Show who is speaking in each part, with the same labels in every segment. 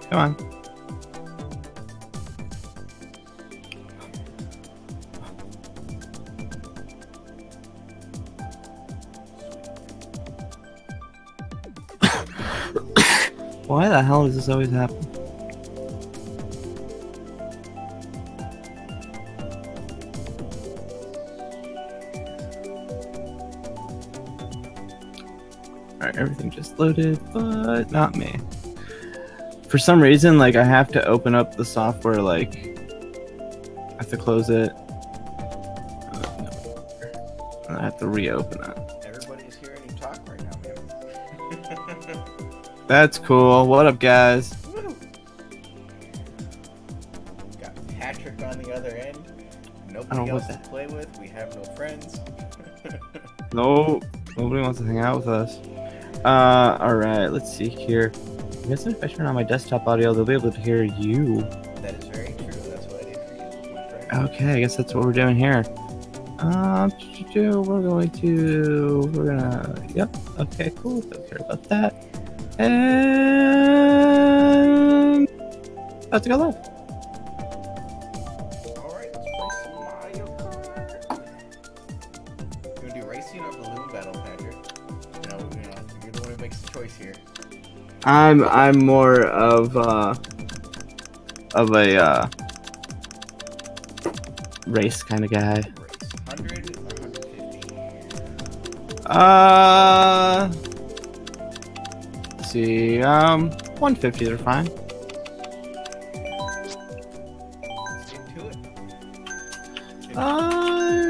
Speaker 1: Come on. Why the hell does this always happen? Alright, everything just loaded, but not me. For some reason, like, I have to open up the software, like, I have to close it. And I have to reopen it.
Speaker 2: Everybody's hearing you talk right now, man.
Speaker 1: That's cool. What up, guys?
Speaker 2: Woo! Got Patrick on the other end. Nobody else to play with. We have no friends.
Speaker 1: No, nobody wants to hang out with us. Alright, let's see here. I guess if I turn on my desktop audio, they'll be able to hear you.
Speaker 2: That is very true. That's what I did for you, my friend.
Speaker 1: Okay, I guess that's what we're doing here. We're gonna, yep, okay, cool, don't care about that. And about to go live.
Speaker 2: Alright, let's play some Mario Kart. You wanna do racing or balloon battle, Patrick? You're the one who makes the choice here.
Speaker 1: I'm more of a race kind of guy.
Speaker 2: Race. 100 or 150?
Speaker 1: Let's see, 150, they're fine.
Speaker 2: Let's get to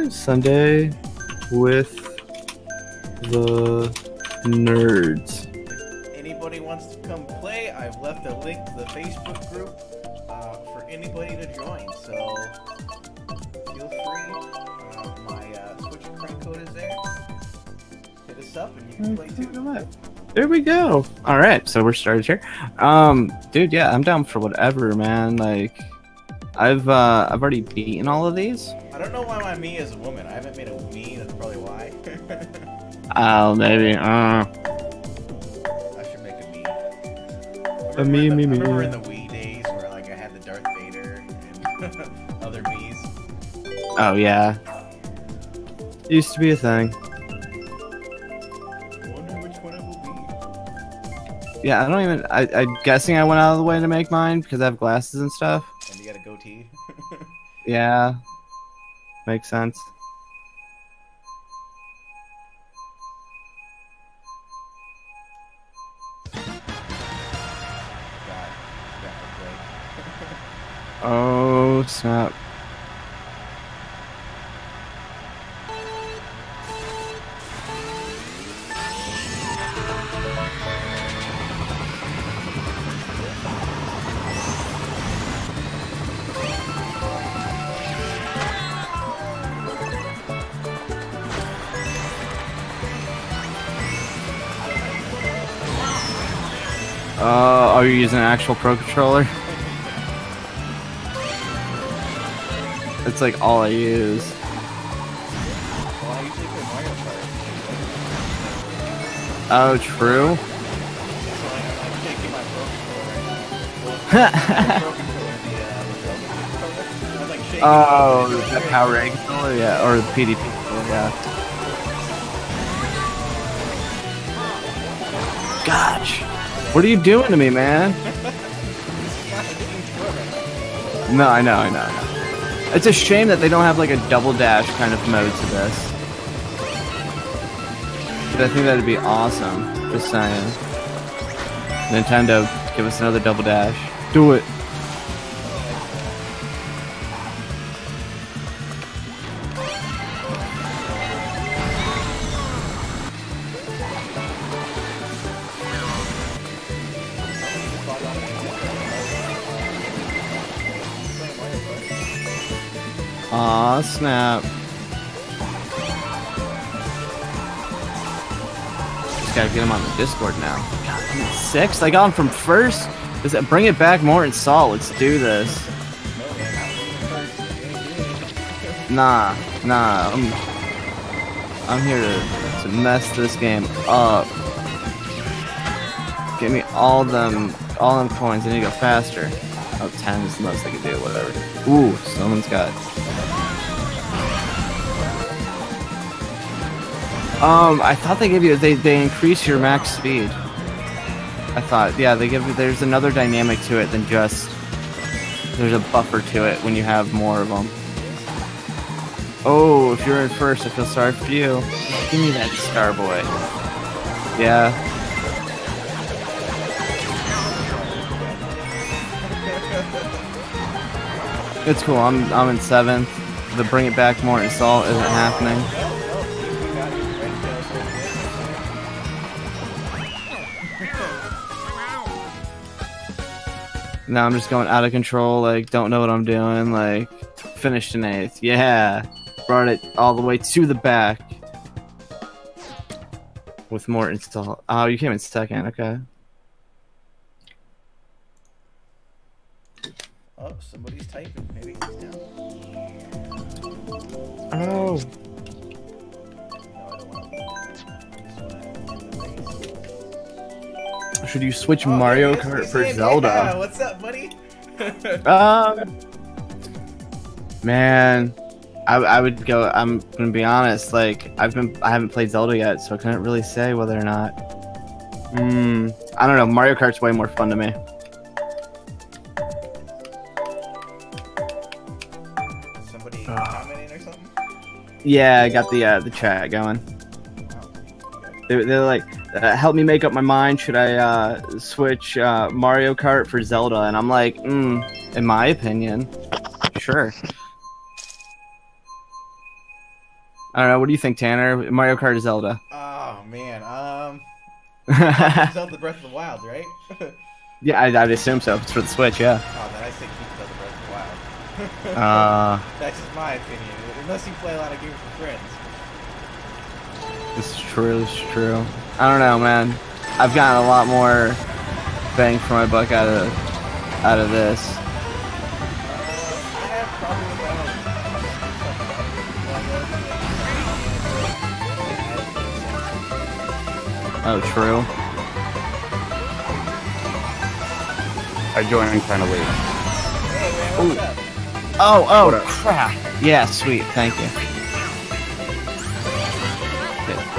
Speaker 2: it.
Speaker 1: Sunday with the nerds.
Speaker 2: If anybody wants to come play, I've left a link to the Facebook group for anybody to join, so feel free. My Switch crank code is there. Hit us up and you can play too.
Speaker 1: There we go. All right, so we're started here. Dude, yeah, I'm down for whatever, man. Like, I've already beaten all of these.
Speaker 2: I don't know why my me is a woman. I haven't made a me. That's probably why.
Speaker 1: Oh, maybe.
Speaker 2: I should make a me. I remember in the Wii days where like I had the Darth Vader and other me's.
Speaker 1: Oh yeah. Used to be a thing. Yeah, I don't even. I'm guessing I went out of the way to make mine because I have glasses and stuff.
Speaker 2: And you got a goatee.
Speaker 1: Yeah, makes sense. Oh snap! Are you using an actual Pro Controller? That's like all I use.
Speaker 2: Well, I usually play Mario Kart.
Speaker 1: Oh, true.
Speaker 2: So I'm taking my Pro Controller.
Speaker 1: Oh, the Power Egg controller, yeah, or the PDP controller, yeah. Gosh, what are you doing to me, man? No, I know. It's a shame that they don't have like a double dash kind of mode to this. But I think that'd be awesome. Just saying. Nintendo, give us another double dash. Do it. Aw, snap. Just gotta get him on the Discord now. God, I'm at 6th? I got him from 1st? Does it bring it back more in Saul? Let's do this. Nah, I'm here to to mess this game up. Give me all them coins. I need to go faster. Oh, 10 is the most I can do. Whatever. Ooh, someone's got. I thought they give you they increase your max speed. I thought, yeah, they give. There's another dynamic to it than just. There's a buffer to it when you have more of them. Oh, if you're in first, I feel sorry for you. Give me that star boy. Yeah. It's cool. I'm in 7th. The bring it back more assault isn't happening. Now I'm just going out of control, like, don't know what I'm doing, like, finished in 8th. Yeah! Brought it all the way to the back. With more install. Oh, you came in 2nd, okay.
Speaker 2: Oh, somebody's typing. Maybe he's down.
Speaker 1: Oh!
Speaker 2: No, I don't
Speaker 1: Should you switch Mario Kart for Zelda?
Speaker 2: Yeah, what's up, buddy?
Speaker 1: Man, I would go. I'm gonna be honest. Like I haven't played Zelda yet, so I couldn't really say whether or not. I don't know. Mario Kart's way more fun to me.
Speaker 2: Somebody commenting or something?
Speaker 1: Yeah, I got the chat going. They're like, help me make up my mind. Should I switch Mario Kart for Zelda? And I'm like, in my opinion, sure. I don't know. What do you think, Tanner? Mario Kart or Zelda?
Speaker 2: Oh man, Zelda Breath of the Wild, right?
Speaker 1: Yeah, I'd assume so. It's for the Switch, yeah.
Speaker 2: Oh, then I say keep Zelda Breath of the Wild. That's just my opinion. Unless you play a lot of games with friends.
Speaker 1: This is true. This is true. I don't know, man. I've gotten a lot more bang for my buck out of this.
Speaker 2: I have problems.
Speaker 1: Oh, true.
Speaker 3: I joined kind of late.
Speaker 2: Hey, man, what's up?
Speaker 1: Oh, crap. Yeah, sweet. Thank you.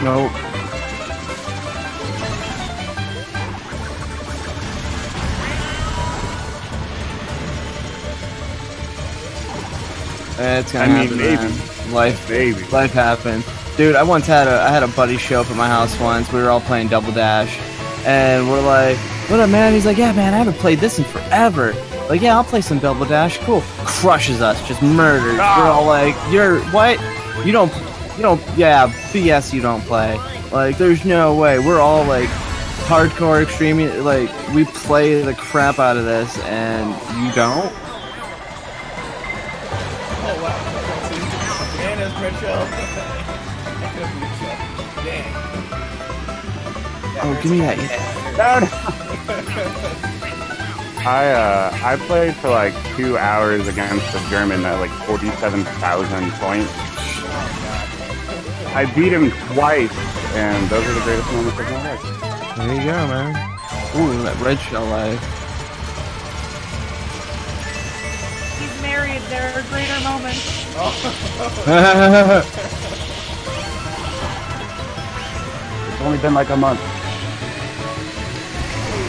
Speaker 1: Nope. It's gonna happen,
Speaker 3: maybe.
Speaker 1: man. Life happens. Dude, I had a buddy show up at my house once. We were all playing Double Dash, and we're like, "What up, man?" He's like, "Yeah, man, I haven't played this in forever." Like, "Yeah, I'll play some Double Dash." Cool. Crushes us, just murders. We're all like, "You're what? You don't? Yeah, BS. You don't play. Like, there's no way." We're all like, hardcore, extreme. Like, we play the crap out of this, and you don't.
Speaker 2: Oh wow. Anna's retro. Dang.
Speaker 1: Oh, give me that.
Speaker 3: I played for like 2 hours against a German at like 47,000 points. I beat him twice, and those are the greatest moments of my life.
Speaker 1: There you go, man. Ooh, that red shell life.
Speaker 4: He's married. There are greater moments.
Speaker 3: It's only been like a month.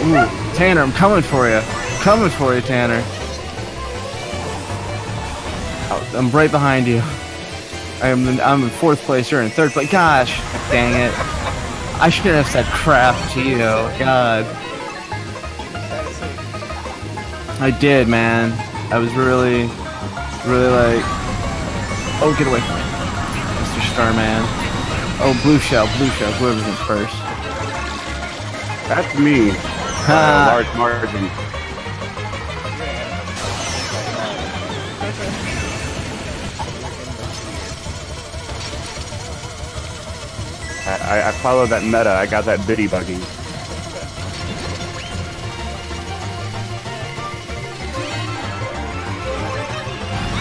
Speaker 1: Ooh, Tanner, I'm coming for you. Coming for you, Tanner. I'm right behind you. I'm in 4th place. You're in 3rd place. Gosh, dang it! I shouldn't have said crap to you. God, I did, man. I was really like. Oh, get away from me, Mr. Starman. Oh, blue shell. Whoever's in first.
Speaker 3: That's me. By a large margin. I followed that meta. I got that biddy buggy.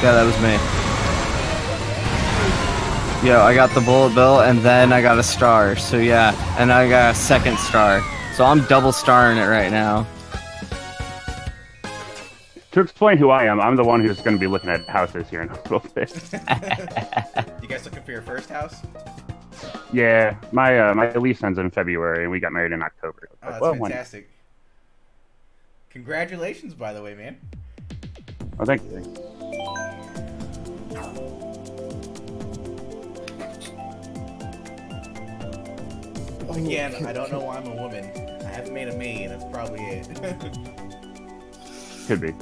Speaker 1: Yeah, that was me. Yo, I got the bullet bill, and then I got a star. So yeah, and I got a second star. So I'm double starring it right now.
Speaker 3: To explain who I am, I'm the one who's going to be looking at houses here in a little bit.
Speaker 2: You guys looking for your first house?
Speaker 3: Yeah, my lease ends in February, and we got married in October.
Speaker 2: Oh, that's
Speaker 3: well,
Speaker 2: fantastic. Congratulations, by the way, man.
Speaker 3: Oh, thank you.
Speaker 2: Again, I don't know why I'm a woman. I haven't made a me, and that's probably it.
Speaker 3: Could be.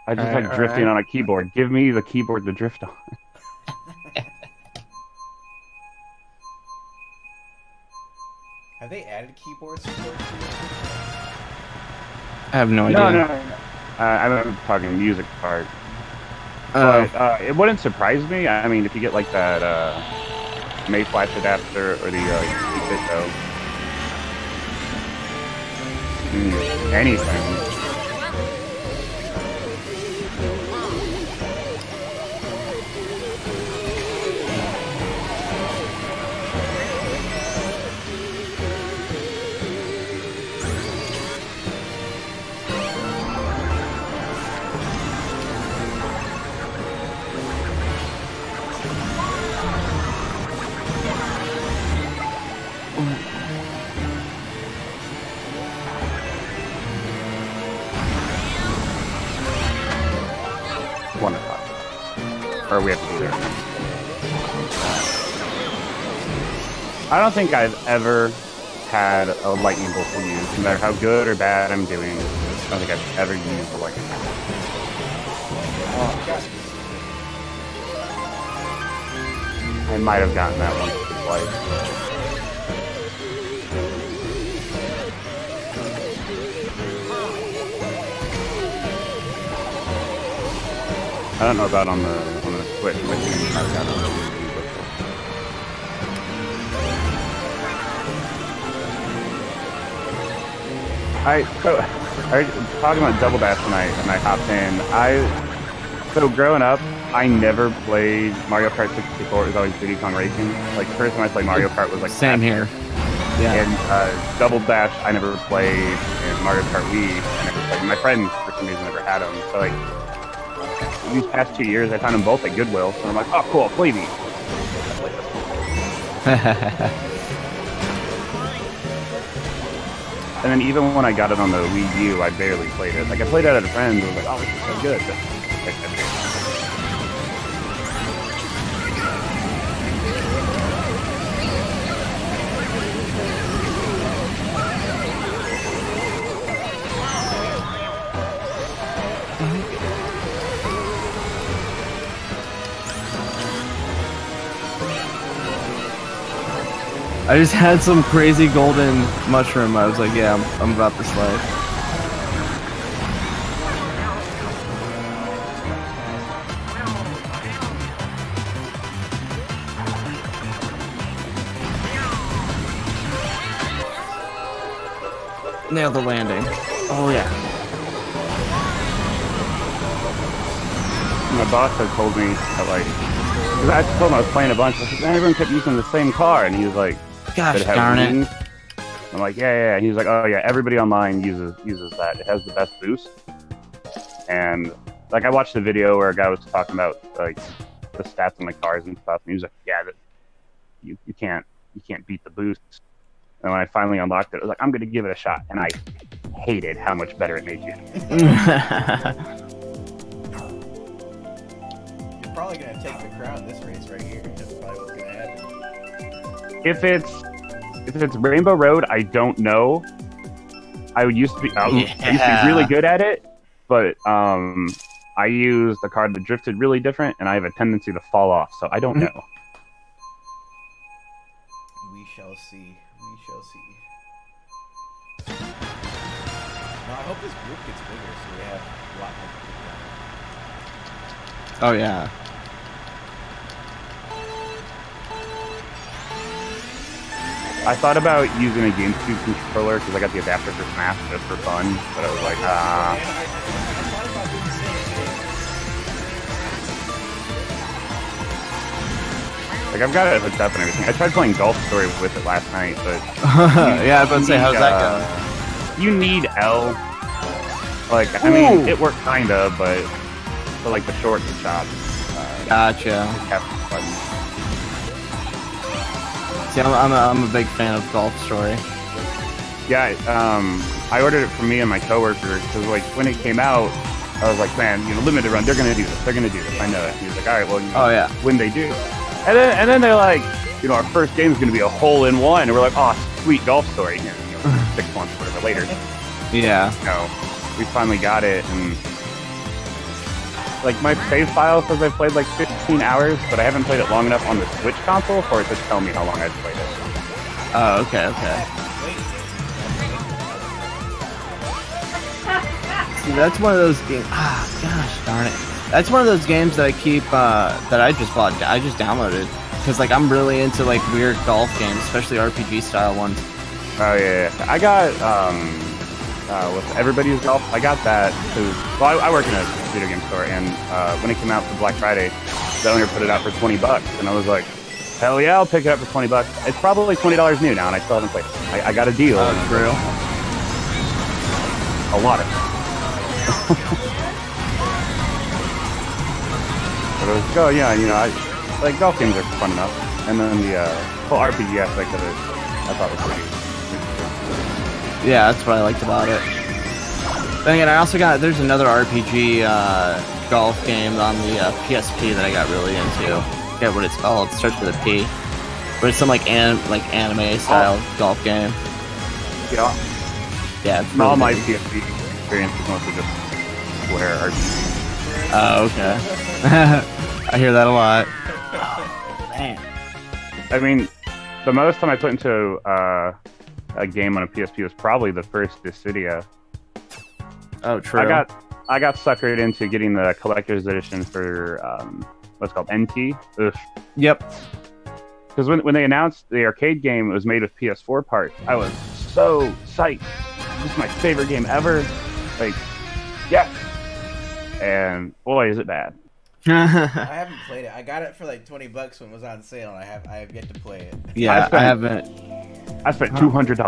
Speaker 3: I just like drifting on a keyboard. Give me the keyboard to drift on.
Speaker 2: Have they added keyboard support to it?
Speaker 1: I have no idea.
Speaker 3: No. I'm talking music part. But it wouldn't surprise me. I mean, if you get like that May Flash adapter or the 8-bit anything. Or we have to be there. I don't think I've ever had a lightning bolt to use, no matter how good or bad I'm doing. I don't think I've ever used a lightning bolt. I might have gotten that once or twice. I don't know about on the Switch. But I've got it. I was talking about Double Dash tonight, and I hopped in. So growing up, I never played Mario Kart 64. It was always Diddy Kong Racing. Like first time I played Mario Kart was like
Speaker 1: same here. Yeah.
Speaker 3: And Double Dash I never played, and Mario Kart Wii I never played. My friends for some reason never had them. So like these past 2 years, I found them both at Goodwill, so I'm like, oh cool, play these. And then even when I got it on the Wii U, I barely played it. Like I played it at a friend's, and I was like, oh, this is so good.
Speaker 1: I just had some crazy golden mushroom. I was like, yeah, I'm about this life. Nailed the landing. Oh yeah.
Speaker 3: My boss had told me that, like, because I told him I was playing a bunch. I said, everyone kept using the same car, and he was like,
Speaker 1: gosh darn it.
Speaker 3: I'm like, yeah. He was like, oh yeah, everybody online uses that. It has the best boost. And like, I watched a video where a guy was talking about like the stats on the cars and stuff, and he was like, yeah, you can't beat the boost. And when I finally unlocked it, I was like, I'm gonna give it a shot, and I hated how much better it made you.
Speaker 2: You're probably gonna take the crown this race right here. That's probably what's gonna happen.
Speaker 3: If it's Rainbow Road, I don't know. I used to be really good at it, but I used a card that drifted really different, and I have a tendency to fall off, so I don't know.
Speaker 2: We shall see. We shall see. Now, I hope this group gets bigger so we have a lot more people.
Speaker 1: Oh yeah.
Speaker 3: I thought about using a GameCube controller because I got the adapter for Smash just for fun, but I was like,
Speaker 2: I thought about doing the same thing.
Speaker 3: Like, I've got it hooked up and everything. I tried playing Golf Story with it last night, but...
Speaker 1: Yeah, I was about to say, how's that going?
Speaker 3: You need L. Like, I mean, it worked kinda, but for, like, the short and chop.
Speaker 1: Gotcha. See, I'm a big fan of Golf Story.
Speaker 3: Yeah, I ordered it for me and my coworker, because, like, when it came out, I was like, man, you know, limited run, they're gonna do this, I know it. He was like, alright, well, you know, when they do. And then they're like, you know, our first game is going to be a hole-in-one. And we're like, oh, sweet Golf Story. You know, 6 months or whatever later.
Speaker 1: Yeah.
Speaker 3: No, we finally got it. And, like, my save file says I've played, like, 15 hours, but I haven't played it long enough on the Switch console for it to tell me how long I've played it.
Speaker 1: Oh, okay. See, that's one of those games. Ah, gosh darn it. That's one of those games that I keep, that I just bought, I just downloaded. Because, like, I'm really into, like, weird golf games, especially RPG-style ones.
Speaker 3: Oh, yeah. I got, with Everybody's Golf, I got that, because, well, I work in a video game store, and, when it came out for Black Friday, the owner put it out for $20, and I was like, hell yeah, I'll pick it up for $20. It's probably $20 new now, and I still haven't played it. I got a deal.
Speaker 1: Oh, for real?
Speaker 3: A lot of it. But it was, oh yeah, you know, like golf games are fun enough, and then the whole RPG aspect of it, I thought was pretty.
Speaker 1: Yeah, that's what I liked about it. Then again, I also got there's another RPG golf game on the PSP that I got really into. I forget what it's called. It starts with a P, but it's some like anime style golf game.
Speaker 3: Yeah.
Speaker 1: Yeah. It's
Speaker 3: All
Speaker 1: really
Speaker 3: my
Speaker 1: good.
Speaker 3: PSP experience is mostly just Square RPG.
Speaker 1: Oh, okay. I hear that a lot. Oh, man.
Speaker 3: I mean, the most time I put into a game on a PSP was probably the first Dissidia.
Speaker 1: Oh, true.
Speaker 3: I got suckered into getting the collector's edition for what's called NT. Ugh.
Speaker 1: Yep.
Speaker 3: Because when they announced the arcade game, it was made with PS4 parts. I was so psyched. This is my favorite game ever. Like, yeah. And boy, is it bad.
Speaker 2: I haven't played it. I got it for like $20 when it was on sale, and I have yet to play it.
Speaker 1: Yeah, I haven't.
Speaker 3: I spent $200.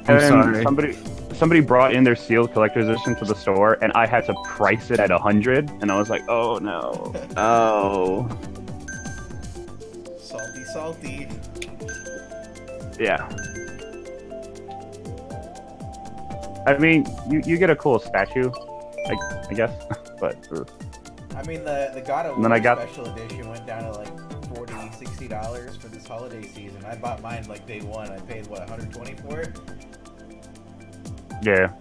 Speaker 1: I'm sorry.
Speaker 3: Somebody brought in their sealed collector's edition to the store, and I had to price it at $100, and I was like, oh no.
Speaker 1: Oh.
Speaker 2: Salty.
Speaker 3: Yeah. I mean, you get a cool statue, I guess, but...
Speaker 2: I mean, the God of War special edition went down to like $40, $60 for this holiday season. I bought mine like day one. I paid, what, $120 for it?
Speaker 3: Yeah.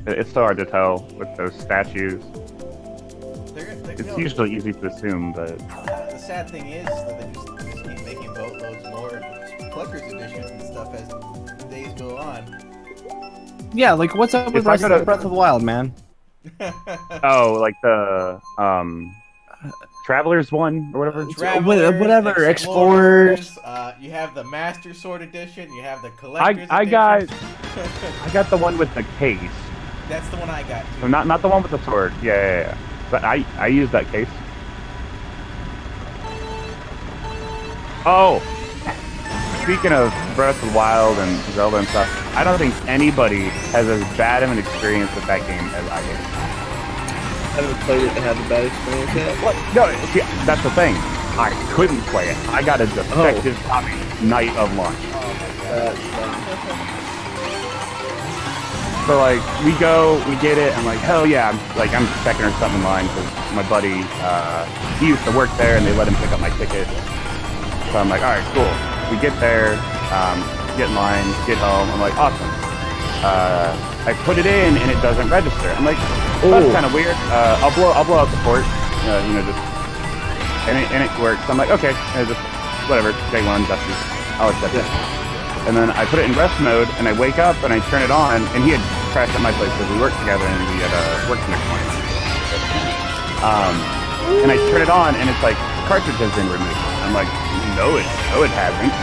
Speaker 3: It's so hard to tell with those statues. It's usually easy to assume, but...
Speaker 2: The sad thing is that they just keep making boatloads more collector's editions and stuff as the days go on.
Speaker 1: Yeah, like what's up with Breath of the Wild, man?
Speaker 3: Oh, like the Travelers one or whatever.
Speaker 1: Whatever, Explorers.
Speaker 2: You have the Master Sword edition. You have the collector's
Speaker 3: I
Speaker 2: edition.
Speaker 3: I got the one with the case.
Speaker 2: That's the one I got.
Speaker 3: So not the one with the sword. Yeah. But I used that case. Oh, speaking of Breath of the Wild and Zelda and stuff, I don't think anybody has as bad of an experience with that game as I did.
Speaker 1: I haven't played it to have a bad experience yet.
Speaker 3: What? No, see, that's the thing. I couldn't play it. I got a defective copy night of launch. So like we get it. I'm like, hell yeah! I'm second or something in line because my buddy he used to work there and they let him pick up my ticket. So I'm like, all right, cool. We get there, get in line, get home. I'm like, awesome. I put it in and it doesn't register. I'm like, that's kind of weird. I'll blow up the port, you know, just and it works. I'm like, okay, just whatever. Day one, dusty. I'll accept it. And then I put it in rest mode, and I wake up and I turn it on, and he had crashed at my place because we worked together and we had worked next morning. and I turn it on, and it's like, cartridge has been removed. I'm like, no, it hasn't.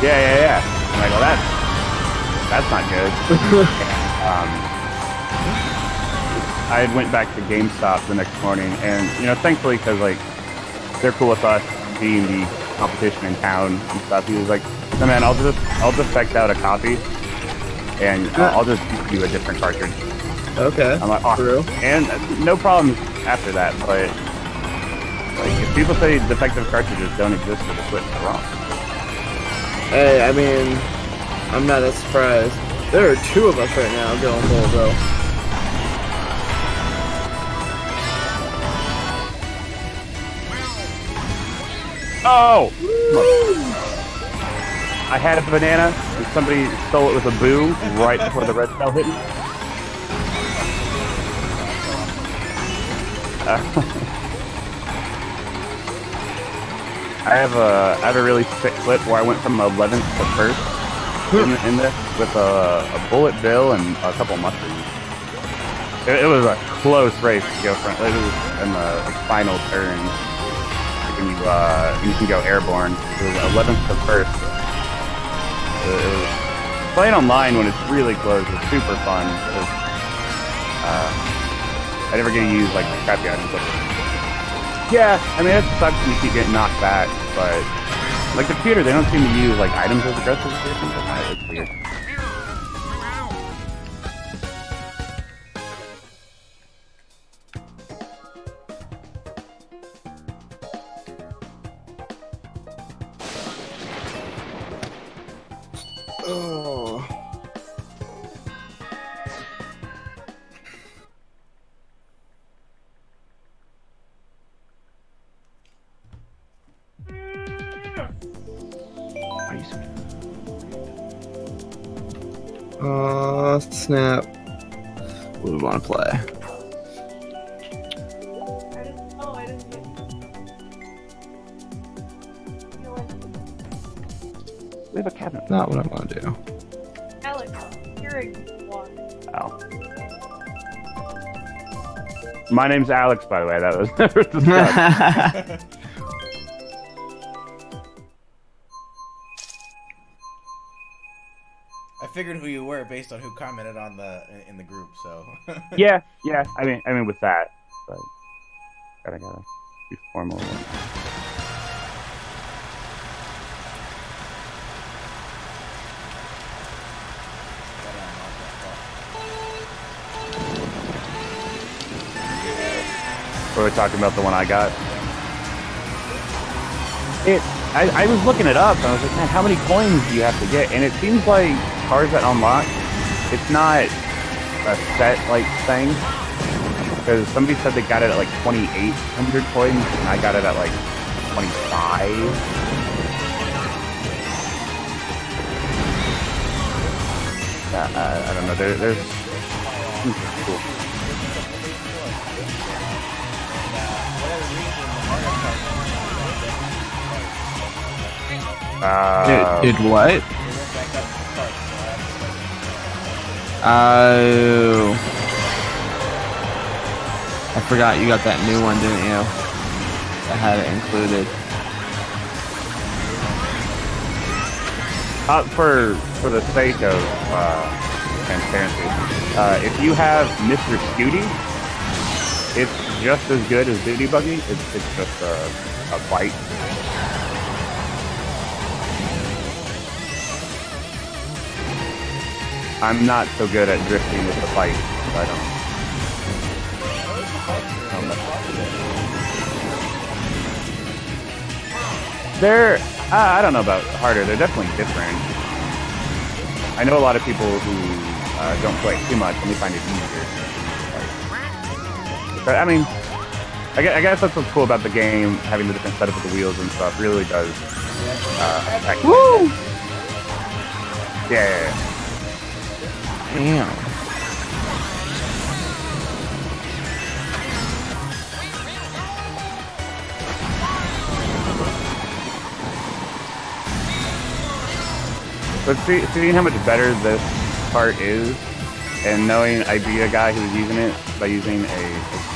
Speaker 3: Yeah. I'm like, well, that's not good. I went back to GameStop the next morning, and thankfully, because like they're cool with us being the competition in town and stuff. He was like, no man, I'll just spec out a copy, and I'll just give you a different cartridge.
Speaker 1: Okay.
Speaker 3: I'm like, oh,
Speaker 1: true.
Speaker 3: And no problems after that, but like if people say defective cartridges don't exist for the Switch, they're wrong.
Speaker 1: Hey, I mean, I'm not that surprised. There are two of us right now going full though.
Speaker 3: Oh! I had a banana, and somebody stole it with a boo right before the red cell hit me. I have a really sick clip where I went from 11th to 1st in this with a bullet bill and a couple mushrooms. It was a close race to go front. It was in the final turn. And you can go airborne. It was 11th to 1st. It was playing online when it's really close. It's super fun. I never get to use like the crappy items. Yeah, I mean it sucks when you keep getting knocked back, but like the computer, they don't seem to use like items as aggressive as they sometimes. It's weird.
Speaker 1: Oh. Snap. What do we want to play?
Speaker 4: I didn't get
Speaker 3: We have a cabinet.
Speaker 1: Not what I want to do.
Speaker 4: Alex, hearing one.
Speaker 3: Oh. My name's Alex, by the way. That was never discussed.
Speaker 2: I figured who you were based on who commented on in the group. So.
Speaker 3: yeah. I mean, with that, but gotta be formal. We're talking about the one I got. I was looking it up and I was like, man, how many coins do you have to get? And it seems like cars that unlock, it's not a set like thing. Because somebody said they got it at like 2,800 coins and I got it at like 25. I don't know. There's cool.
Speaker 1: Did what? Oh. I forgot you got that new one, didn't you? I had it included.
Speaker 3: For the sake of transparency, if you have Mr. Scooty, it's just as good as Duty Buggy. It's just a bite. I'm not so good at drifting with the fight, so I don't. They're, I don't know about harder. They're definitely different. I know a lot of people who don't play too much and they find it easier. But I mean, I guess that's what's cool about the game, having the different setup of the wheels and stuff. Really does.
Speaker 1: Woo!
Speaker 3: Yeah.
Speaker 1: Damn.
Speaker 3: But seeing how much better this part is, and knowing I beat a guy who was using it by using a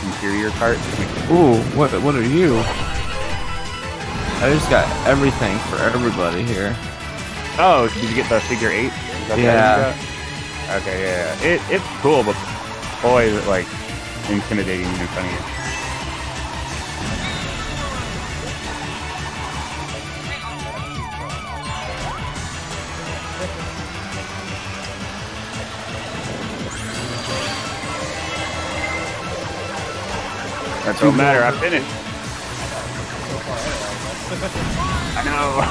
Speaker 3: inferior cart to make it
Speaker 1: Ooh, what are you? I just got everything for everybody here.
Speaker 3: Oh, did you get the figure 8? Is that
Speaker 1: Yeah.
Speaker 3: Okay, yeah. It's cool, but boy, is it like intimidating in front of you. That don't matter. I finished. I know.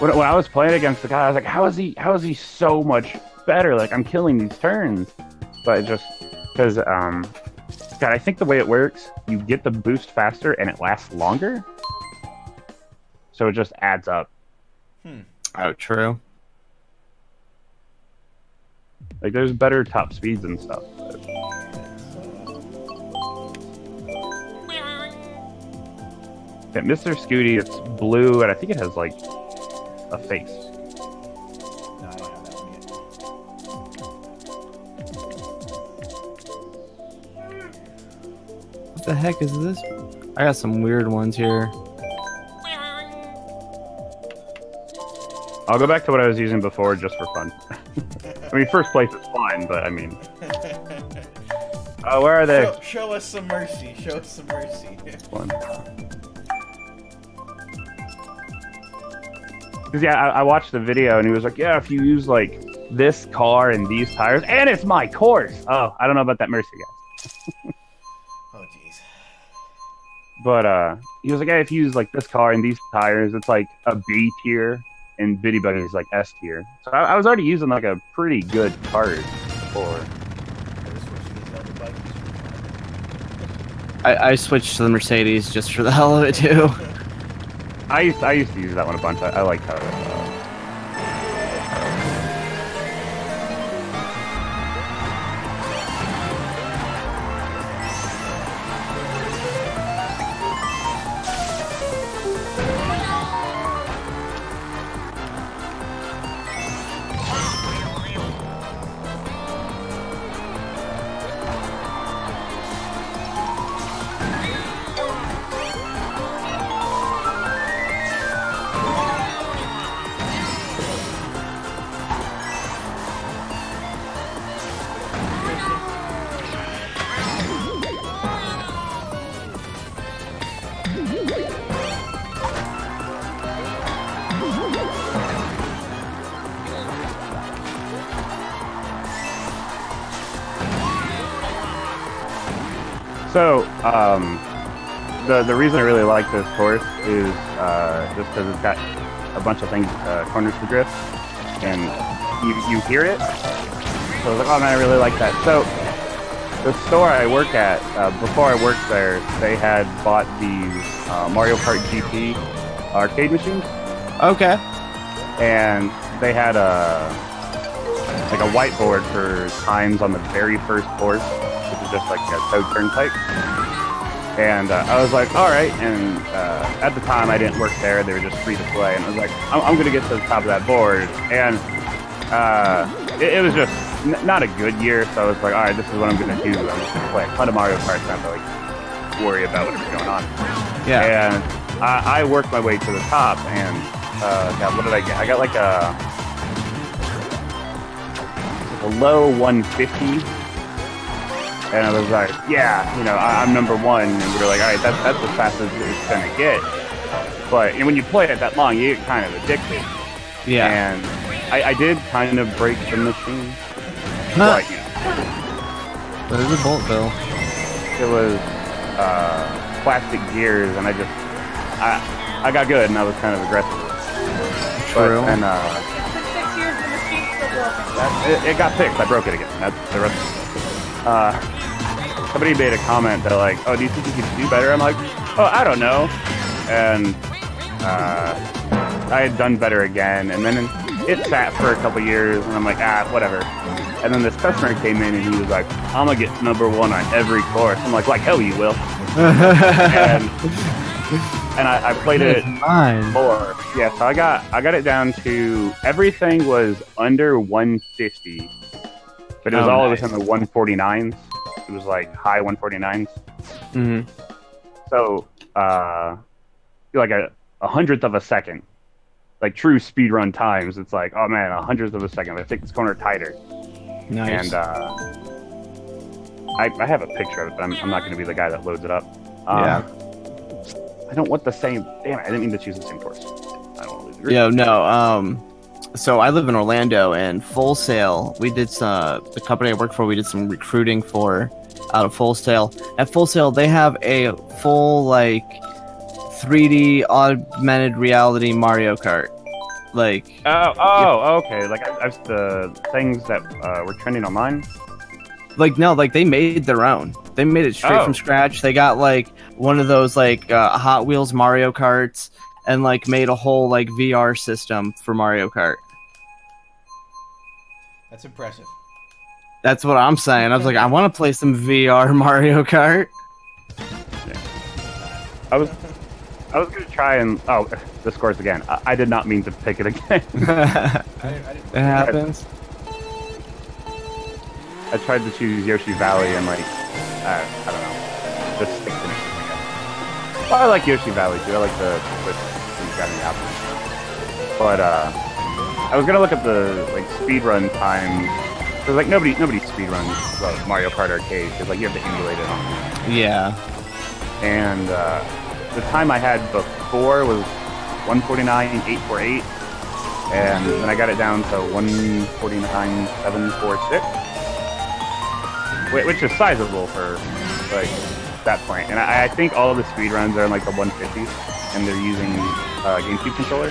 Speaker 3: When I was playing against the guy, I was like, how is he so much better? Like, I'm killing these turns. But just because, God, I think the way it works, you get the boost faster and it lasts longer. So it just adds up.
Speaker 1: Oh, true.
Speaker 3: Like, there's better top speeds and stuff. Yeah, Mr. Scooty, it's blue, and I think it has, like, a face.
Speaker 2: No, I don't have that one yet.
Speaker 1: What the heck is this? I got some weird ones here.
Speaker 3: I'll go back to what I was using before just for fun. I mean, first place is fine, but I mean... where are they?
Speaker 2: Show us some mercy. Show us some mercy.
Speaker 3: Because, yeah, I watched the video, and he was like, yeah, if you use, like, this car and these tires, and it's my course! Oh, I don't know about that mercy, guys.
Speaker 2: Oh, jeez.
Speaker 3: But, he was like, yeah, if you use, like, this car and these tires, it's, like, a B tier, and Bitty Buggy is, like, S tier. So I was already using, like, a pretty good card before.
Speaker 1: I switched to the Mercedes just for the hell of it, too.
Speaker 3: I used to use that one a bunch. I like how So, the reason I really like this course is just because it's got a bunch of things, corners to drift, and you hear it. So I was like, oh man, I really like that. So, the store I work at, before I worked there, they had bought these Mario Kart GP arcade machines.
Speaker 1: Okay.
Speaker 3: And they had like a whiteboard for times on the very first course, which is just like a Toad Turnpike. And I was like, all right. And at the time, I didn't work there; they were just free to play. And I was like, I'm gonna get to the top of that board. And it was just not a good year, so I was like, all right, this is what I'm gonna do. I'm just gonna play a ton of Mario Kart, not to like worry about whatever's going on.
Speaker 1: Yeah.
Speaker 3: And I worked my way to the top, and God, what did I get? I got like a low 150. And I was like, yeah, you know, I'm number one. And we were like, all right, that's as fast as it's going to get. But when you play it that long, you get kind of addicted.
Speaker 1: Yeah.
Speaker 3: And I did kind of break the machine.
Speaker 1: Huh.
Speaker 3: But, you know,
Speaker 1: There's a bolt, Bill.
Speaker 3: it was plastic gears, and I got good, and I was kind of aggressive.
Speaker 1: True.
Speaker 3: But, and,
Speaker 4: It took 6 years, the machine's still broken.
Speaker 3: it got fixed. I broke it again. That's the rest. Somebody made a comment that like, oh, do you think you could do better? I'm like, oh, I don't know. And I had done better again, and then it sat for a couple years, and I'm like, whatever. And then this customer came in, and he was like, I'm gonna get number one on every course. I'm like hell you will. and I played it more. Yeah, so I got it down to everything was under 150. but it was
Speaker 1: Oh,
Speaker 3: all
Speaker 1: nice.
Speaker 3: within the 149s. It was like high 149s.
Speaker 1: Hmm.
Speaker 3: So, like a hundredth of a second, like true speedrun times. It's like, oh man, a hundredth of a second. I take this corner tighter.
Speaker 1: Nice.
Speaker 3: And I have a picture of it, but I'm not going to be the guy that loads it up.
Speaker 1: Yeah.
Speaker 3: I don't want the same. Damn it! I didn't mean to choose the same course. I don't want to lose the group.
Speaker 1: Yeah, no. So I live in Orlando, and Full Sail, we did the company I work for, we did some recruiting for out of Full Sail. At Full Sail, they have a full like 3D augmented reality Mario Kart. Like,
Speaker 3: Okay. Like I've the things that were trending online.
Speaker 1: like no, like they made their own. They made it straight from scratch. They got like one of those like Hot Wheels Mario Karts, and like made a whole like VR system for Mario Kart.
Speaker 2: That's impressive.
Speaker 1: That's what I'm saying. I was like, I want to play some VR Mario Kart.
Speaker 3: I was gonna try and this course again. I did not mean to pick it again.
Speaker 2: I didn't
Speaker 1: It happens.
Speaker 3: I tried to choose Yoshi Valley and like I don't know, just stick to it. Well, I like Yoshi Valley too. I like the twist he's got in the apple. But I was gonna look at the like speedrun times. Cause like nobody speedruns Mario Kart Arcade because like you have to emulate it on.
Speaker 1: Yeah.
Speaker 3: And the time I had before was 149.848, and then I got it down to 149.746, which is sizable for like that point. And I think all of the speedruns are in like the 150s, and they're using GameCube controller.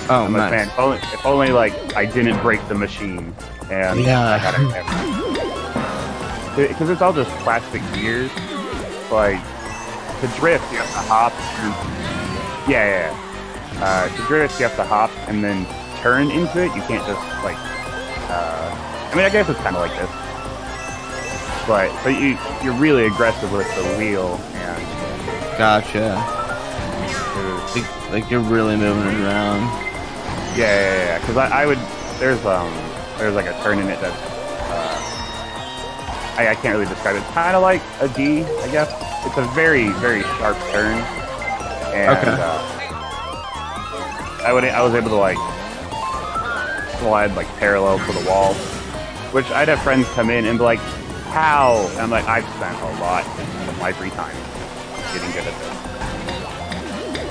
Speaker 1: Oh,
Speaker 3: I'm like,
Speaker 1: nice.
Speaker 3: man, if only like I didn't break the machine, and I had it. Because it's all just plastic gears, like. To drift, you have to hop. To drift, you have to hop and then turn into it. You can't just like. I mean, I guess it's kind of like this, but you're really aggressive with the wheel and.
Speaker 1: Gotcha. Like you're really moving it around.
Speaker 3: Yeah. Because I would. There's like a turn in it that's. I can't really describe it. It's kind of like a D, I guess. It's a very, very sharp turn, and I was able to like slide like parallel to the wall, which I'd have friends come in and be like, "How?" And I'm like, "I've spent a lot of my free time getting good at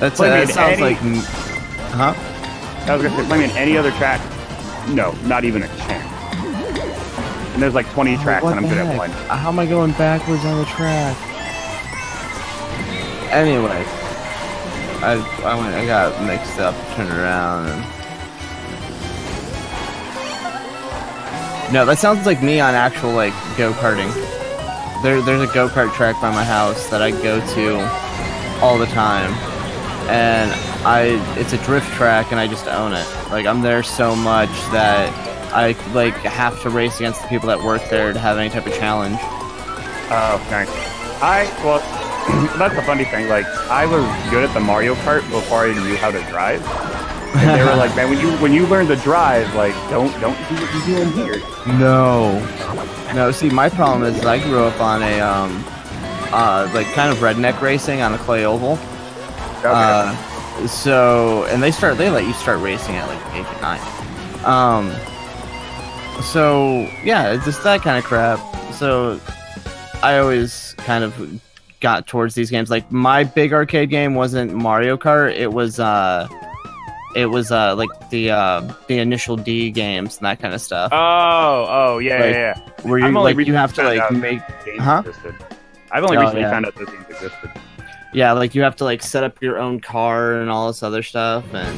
Speaker 3: this."
Speaker 1: That sounds like, huh?
Speaker 3: I was gonna say, play me in any other track. No, not even a chance. And there's like 20 tracks,
Speaker 1: What
Speaker 3: and I'm
Speaker 1: the
Speaker 3: good at
Speaker 1: heck?
Speaker 3: one.
Speaker 1: How am I going backwards on the track? Anyway, I got mixed up, turned around, and no, that sounds like me on actual like go-karting. There's a go-kart track by my house that I go to all the time, and it's a drift track, and I just own it. Like I'm there so much that I like have to race against the people that work there to have any type of challenge.
Speaker 3: Oh, nice. Well, that's the funny thing. Like, I was good at the Mario Kart before I knew how to drive. And they were like, man, when you learn to drive, like, don't do what you're doing here.
Speaker 1: No. See, my problem is I grew up on a like kind of redneck racing on a clay oval.
Speaker 3: Okay.
Speaker 1: So, and they let you start racing at like the age of 9. So yeah, it's just that kind of crap. So I always kind of got towards these games. Like my big arcade game wasn't Mario Kart. It was like the initial D games and that kind of stuff.
Speaker 3: Oh, yeah.
Speaker 1: Where you you have to like make,
Speaker 3: existed. I've only recently found out those games existed.
Speaker 1: Yeah, like you have to like set up your own car and all this other stuff, and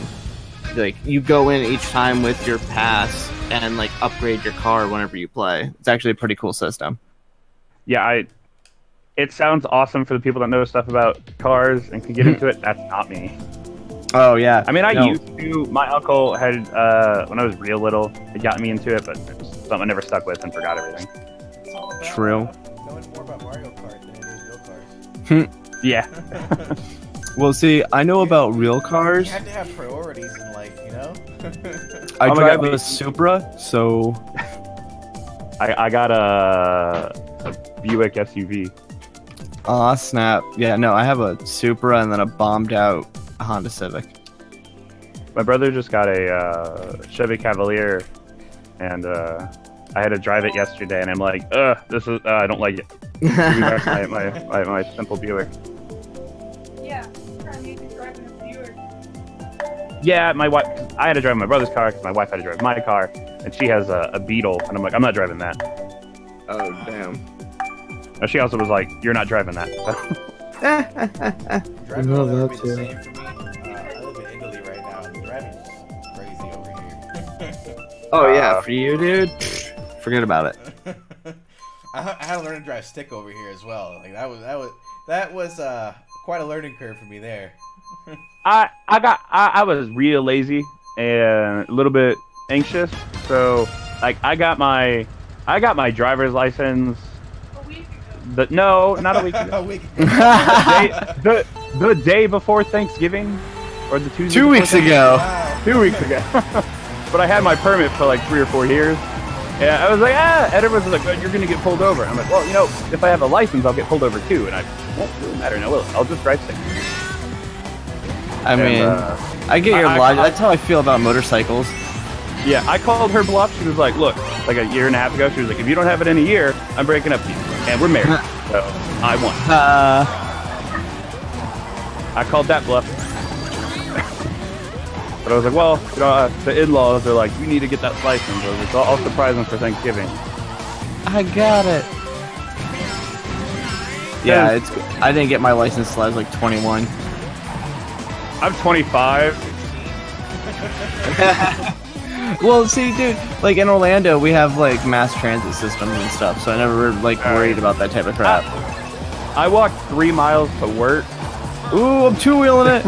Speaker 1: like you go in each time with your pass and like upgrade your car whenever you play. It's actually a pretty cool system.
Speaker 3: Yeah, it sounds awesome for the people that know stuff about cars and can get into it. That's not me.
Speaker 1: Oh yeah.
Speaker 3: I mean, I used to. My uncle had when I was real little, he got me into it, but it's something I never stuck with and forgot everything.
Speaker 2: It's all about,
Speaker 1: True.
Speaker 2: Knowing more about Mario Kart than it is real cars.
Speaker 3: Yeah.
Speaker 1: Well, see, I know about real cars.
Speaker 2: You have to have priorities in life, you know?
Speaker 1: I
Speaker 3: Oh my
Speaker 1: drive
Speaker 3: God,
Speaker 1: a Supra, so
Speaker 3: I got a Buick SUV.
Speaker 1: Aw, snap. Yeah, no, I have a Supra and then a bombed out Honda Civic.
Speaker 3: My brother just got a Chevy Cavalier, and I had to drive it yesterday, and I'm like, this is I don't like it. Give me back my simple Buick.
Speaker 4: Yeah, I'm used to driving a Buick.
Speaker 3: Yeah, my wife. I had to drive my brother's car because my wife had to drive my car, and she has a Beetle, and I'm like, I'm not driving that.
Speaker 1: Oh, damn.
Speaker 3: And she also was like, you're not driving that.
Speaker 2: Driving
Speaker 1: love
Speaker 2: will never
Speaker 1: that
Speaker 2: be the
Speaker 1: too.
Speaker 2: same for me. I live in Italy right now, and driving is crazy over here.
Speaker 1: Oh, yeah, for you, dude? Forget about it.
Speaker 2: I had to learn to drive stick over here as well. Like that was quite a learning curve for me there.
Speaker 3: I was real lazy and a little bit anxious, so like I got my driver's license.
Speaker 4: A week ago.
Speaker 3: No, not a week ago.
Speaker 2: A week.
Speaker 3: the day before Thanksgiving, or the Tuesday.
Speaker 1: 2 weeks ago.
Speaker 2: Wow.
Speaker 3: 2 weeks ago. But I had my permit for like 3 or 4 years. Yeah, I was like, everyone's like, oh, you're gonna get pulled over. I'm like, well, you know, if I have a license, I'll get pulled over too, and I won't really matter. No, I'll just drive safe.
Speaker 1: I mean, I get your logic. That's how I feel about motorcycles.
Speaker 3: Yeah, I called her bluff. She was like, look, like a year and a half ago, she was like, if you don't have it in a year, I'm breaking up with you, and we're married. So I won. I called that bluff. But I was like, well, you know, the in-laws are like, you need to get that license. I was like, I'll surprise them for Thanksgiving.
Speaker 1: I got it. Yeah, I didn't get my license till I was like 21.
Speaker 3: I'm 25.
Speaker 1: Well, see, dude, like in Orlando, we have like mass transit systems and stuff, so I never like worried about that type of crap.
Speaker 3: I walked 3 miles to work.
Speaker 1: Ooh, I'm two-wheeling it.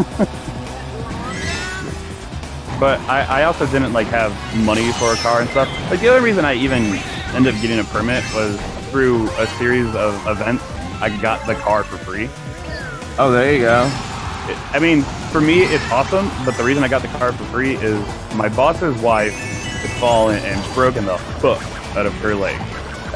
Speaker 3: But I also didn't like have money for a car and stuff. Like the other reason I even ended up getting a permit was through a series of events. I got the car for free.
Speaker 1: Oh, there you go.
Speaker 3: I mean, for me, it's awesome. But the reason I got the car for free is my boss's wife had fallen and broken the hook out of her leg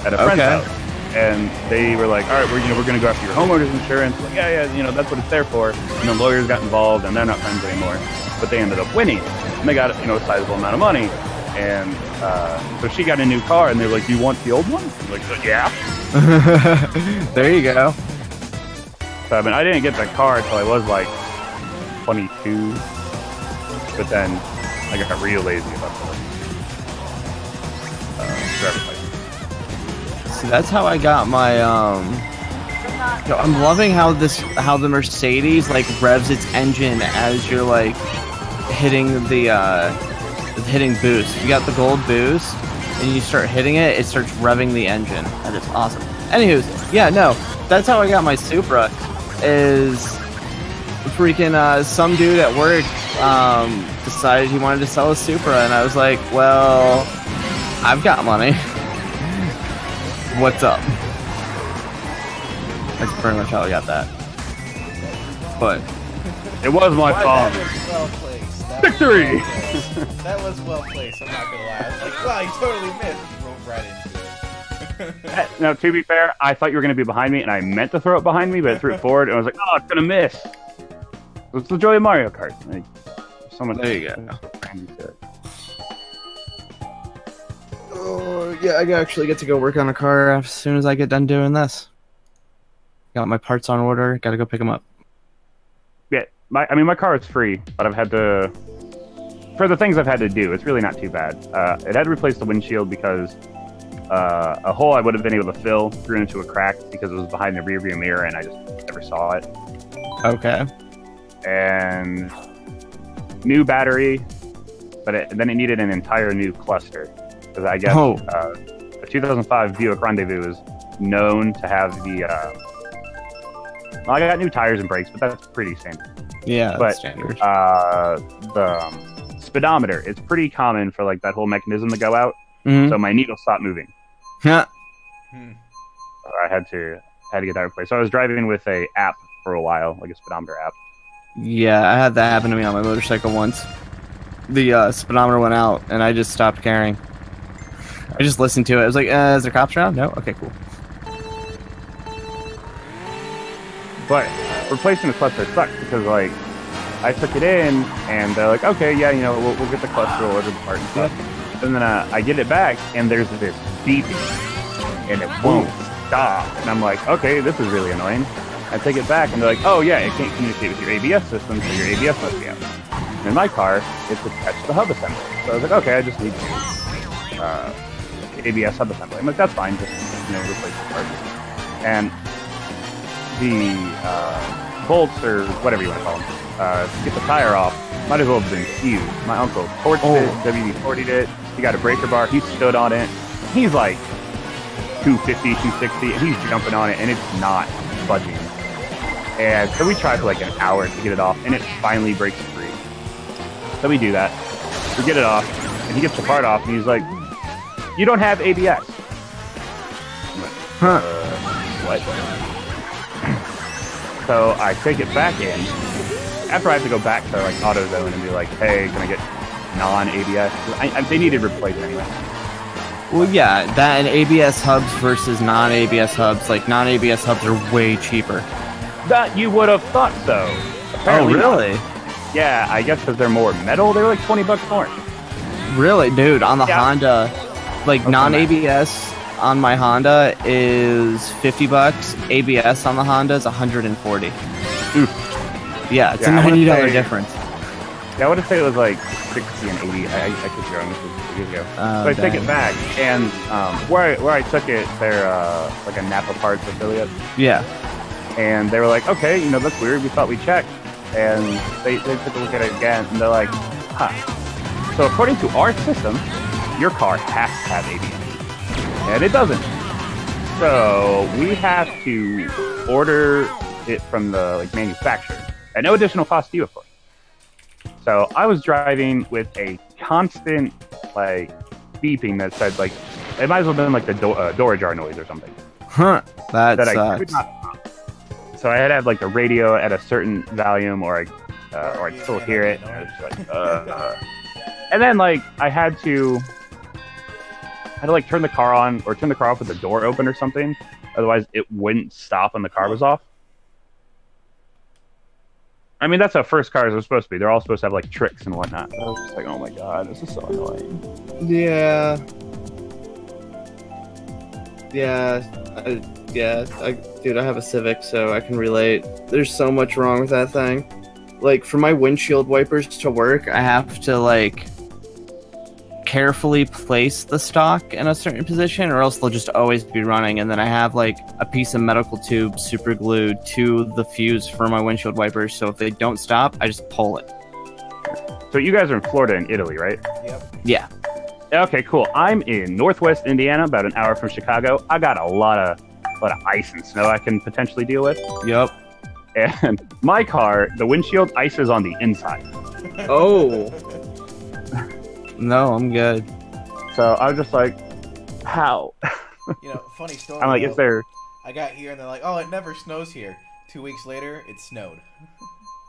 Speaker 3: at a friend's house. And they were like, all right, we're going to go after your homeowner's insurance. Like, yeah, that's what it's there for. And the lawyers got involved, and they're not friends anymore. But they ended up winning. And they got, a sizable amount of money. And so she got a new car, and they were like, do you want the old one? I'm like, yeah.
Speaker 1: There you go.
Speaker 3: So, I mean, I didn't get the car until I was like 22. But then I got real lazy about the driver's license.
Speaker 1: See, that's how I got my Yo, I'm loving how the Mercedes like revs its engine as you're like hitting the hitting boost. You got the gold boost and you start hitting it, it starts revving the engine. That is awesome. Anywho's, yeah, no, that's how I got my Supra. Is freaking some dude at work decided he wanted to sell a Supra, and I was like, well, I've got money. What's up? That's pretty much how I got that. But
Speaker 3: it was my fault.
Speaker 2: That was well placed.
Speaker 3: Victory!
Speaker 2: That was well placed, I'm not gonna lie. I was like, wow, you totally missed. Drove right into it.
Speaker 3: Now, to be fair, I thought you were going to be behind me, and I meant to throw it behind me, but I threw it forward, and I was like, oh, it's going to miss. It's the joy of Mario Kart. Like,
Speaker 1: there you go. Oh, yeah, I actually get to go work on a car as soon as I get done doing this. Got my parts on order, gotta go pick them up.
Speaker 3: Yeah, my car is free, but I've had to... For the things I've had to do, it's really not too bad. It had to replace the windshield because a hole I would have been able to fill grew into a crack because it was behind the rearview mirror and I just never saw it.
Speaker 1: Okay.
Speaker 3: And new battery, but then it needed an entire new cluster. Because I guess a 2005 Buick Rendezvous is known to have the... well, I got new tires and brakes, but that's pretty standard.
Speaker 1: Yeah,
Speaker 3: but,
Speaker 1: that's standard.
Speaker 3: The speedometer, it's pretty common for like that whole mechanism to go out.
Speaker 1: Mm-hmm.
Speaker 3: So my needle stopped moving.
Speaker 1: Yeah.
Speaker 3: I had to get that replaced. So I was driving with a app for a while, like a speedometer app.
Speaker 1: Yeah, I had that happen to me on my motorcycle once. The speedometer went out, and I just stopped caring. I just listened to it. I was like, is there cops around? No? Okay, cool.
Speaker 3: But replacing the clutch sucked because, like, I took it in, and they're like, okay, yeah, you know, we'll get the clutch, we'll order the part and stuff. And then I get it back, and there's this beeping, and it won't stop. And I'm like, okay, this is really annoying. I take it back, and they're like, oh, yeah, it can't communicate with your ABS system, so your ABS must be out. And in my car, it's attached to the hub assembly. So I was like, okay, I just need ABS hub assembly. I'm like, that's fine, just, you know, replace the part. And the bolts, or whatever you want to call them, to get the tire off, might as well have been fused. My uncle torched it, WD-40'd it, he got a breaker bar, he stood on it. He's like 250, 260, and he's jumping on it, and it's not budging. And so we tried for like an hour to get it off, and it finally breaks free. So we do that. We get it off, and he gets the part off, and he's like, you don't have ABS. I'm like, what? So I take it back in. After I have to go back to like AutoZone and be like, hey, can I get non-ABS? They needed replaced anyway.
Speaker 1: Well, yeah, that and ABS hubs versus non-ABS hubs. Like, non-ABS hubs are way cheaper.
Speaker 3: That you would have thought so. Apparently
Speaker 1: really?
Speaker 3: Not. Yeah, I guess because they're more metal, they're like $20 more.
Speaker 1: Really? Dude, on the Honda, like, non-ABS on my Honda is $50. ABS on the Honda is $140.
Speaker 3: Oof.
Speaker 1: Yeah, it's a $90 difference.
Speaker 3: Yeah, I would say it was like 60 and 80. I could be wrong. This was years ago. So I take it back, and where I took it, they're like a Napa Parts affiliate.
Speaker 1: Yeah.
Speaker 3: And they were like, okay, you know, that's weird. We thought we checked. And they took a look at it again, and they're like, huh. So according to our system, your car has to have ABS. And it doesn't. So we have to order it from the like manufacturer. At no additional cost to you, of course. So I was driving with a constant like beeping that said like, it might as well have been like the door jar noise or something.
Speaker 1: Huh. That
Speaker 3: sucks.
Speaker 1: I
Speaker 3: could not stop. So I had to have like the radio at a certain volume, or I'd still hear it. And I was just like, And then like I had to like turn the car on or turn the car off with the door open or something. Otherwise, it wouldn't stop when the car was off. I mean, that's how first cars are supposed to be. They're all supposed to have like tricks and whatnot. But I was just like, oh my god, this is so annoying.
Speaker 1: Yeah. Dude, I have a Civic, so I can relate. There's so much wrong with that thing. Like, for my windshield wipers to work, I have to, like, carefully place the stock in a certain position, or else they'll just always be running. And then I have, like, a piece of medical tube super glued to the fuse for my windshield wipers, so if they don't stop, I just pull it.
Speaker 3: So you guys are in Florida and Italy, right?
Speaker 2: Yep.
Speaker 1: Yeah.
Speaker 3: Okay, cool. I'm in Northwest Indiana, about an hour from Chicago. I got a lot of ice and snow I can potentially deal with.
Speaker 1: Yep.
Speaker 3: And my car, the windshield ice is on the inside.
Speaker 1: Oh. No, I'm good.
Speaker 3: So I was just like, how?
Speaker 2: You know, funny story.
Speaker 3: I'm like, is there...
Speaker 2: I got here and they're like, oh, it never snows here. 2 weeks later, it snowed.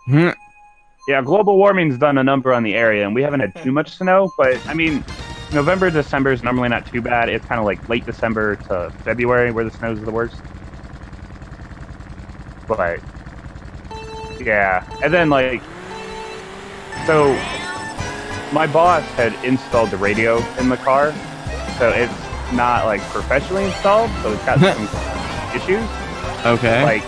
Speaker 3: Yeah, global warming's done a number on the area, and we haven't had too much snow, but, I mean, November, December is normally not too bad. It's kind of like late December to February where the snow's the worst. But, yeah. And then, like, so my boss had installed the radio in the car, so it's not, like, professionally installed, so it's got some issues. Okay. Like,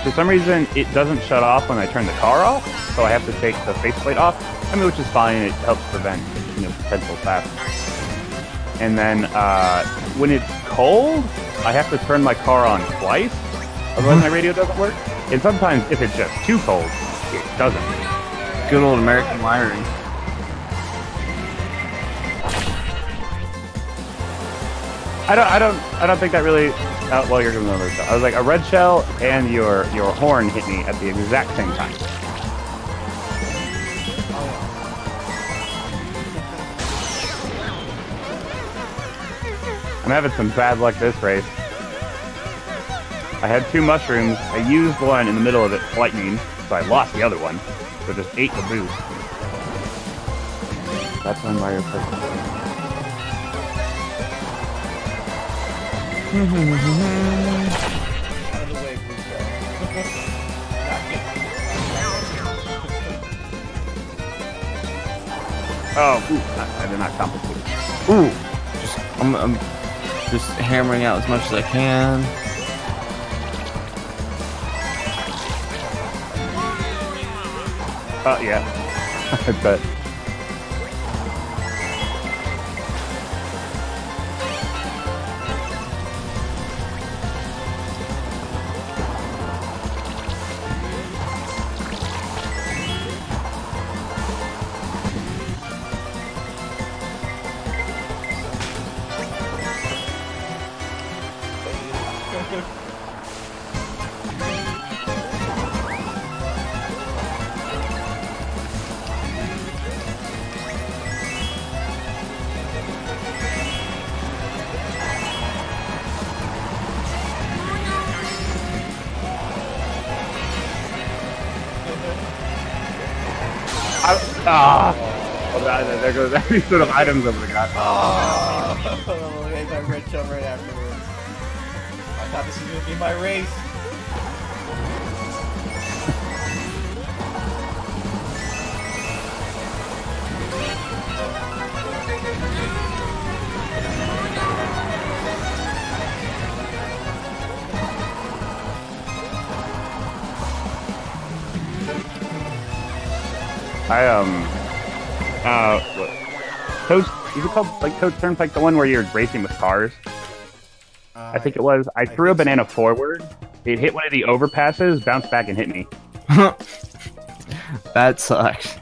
Speaker 3: for some reason, it doesn't shut off when I turn the car off, so I have to take the faceplate off. I mean, which is fine. It helps prevent, you know, potential theft. And then when it's cold, I have to turn my car on twice, otherwise my radio doesn't work. And sometimes, if it's just too cold, it doesn't.
Speaker 1: Good old American wiring.
Speaker 3: I don't think that really. Well, you're gonna remember. I was like, a red shell and your horn hit me at the exact same time. I'm having some bad luck this race. I had 2 mushrooms. I used one in the middle of it, lightning, so I lost the other one. So just ate the boost. That's when Mario Kart.
Speaker 2: Out of the way, Blue Star. Not kidding.
Speaker 3: Oh, ooh, I did not compensate.
Speaker 1: Ooh, I'm just hammering out as much as I can.
Speaker 3: Oh, yeah. I bet. Oh, there goes every sort of items I would have got.
Speaker 2: Oh, I got my red shell right afterwards. I thought this was gonna be my race.
Speaker 3: What? Toad's, is it called like Toad's Turnpike, the one where you're racing with cars? I think it was. I threw a banana forward. It hit one of the overpasses, bounced back, and hit me.
Speaker 1: That sucks.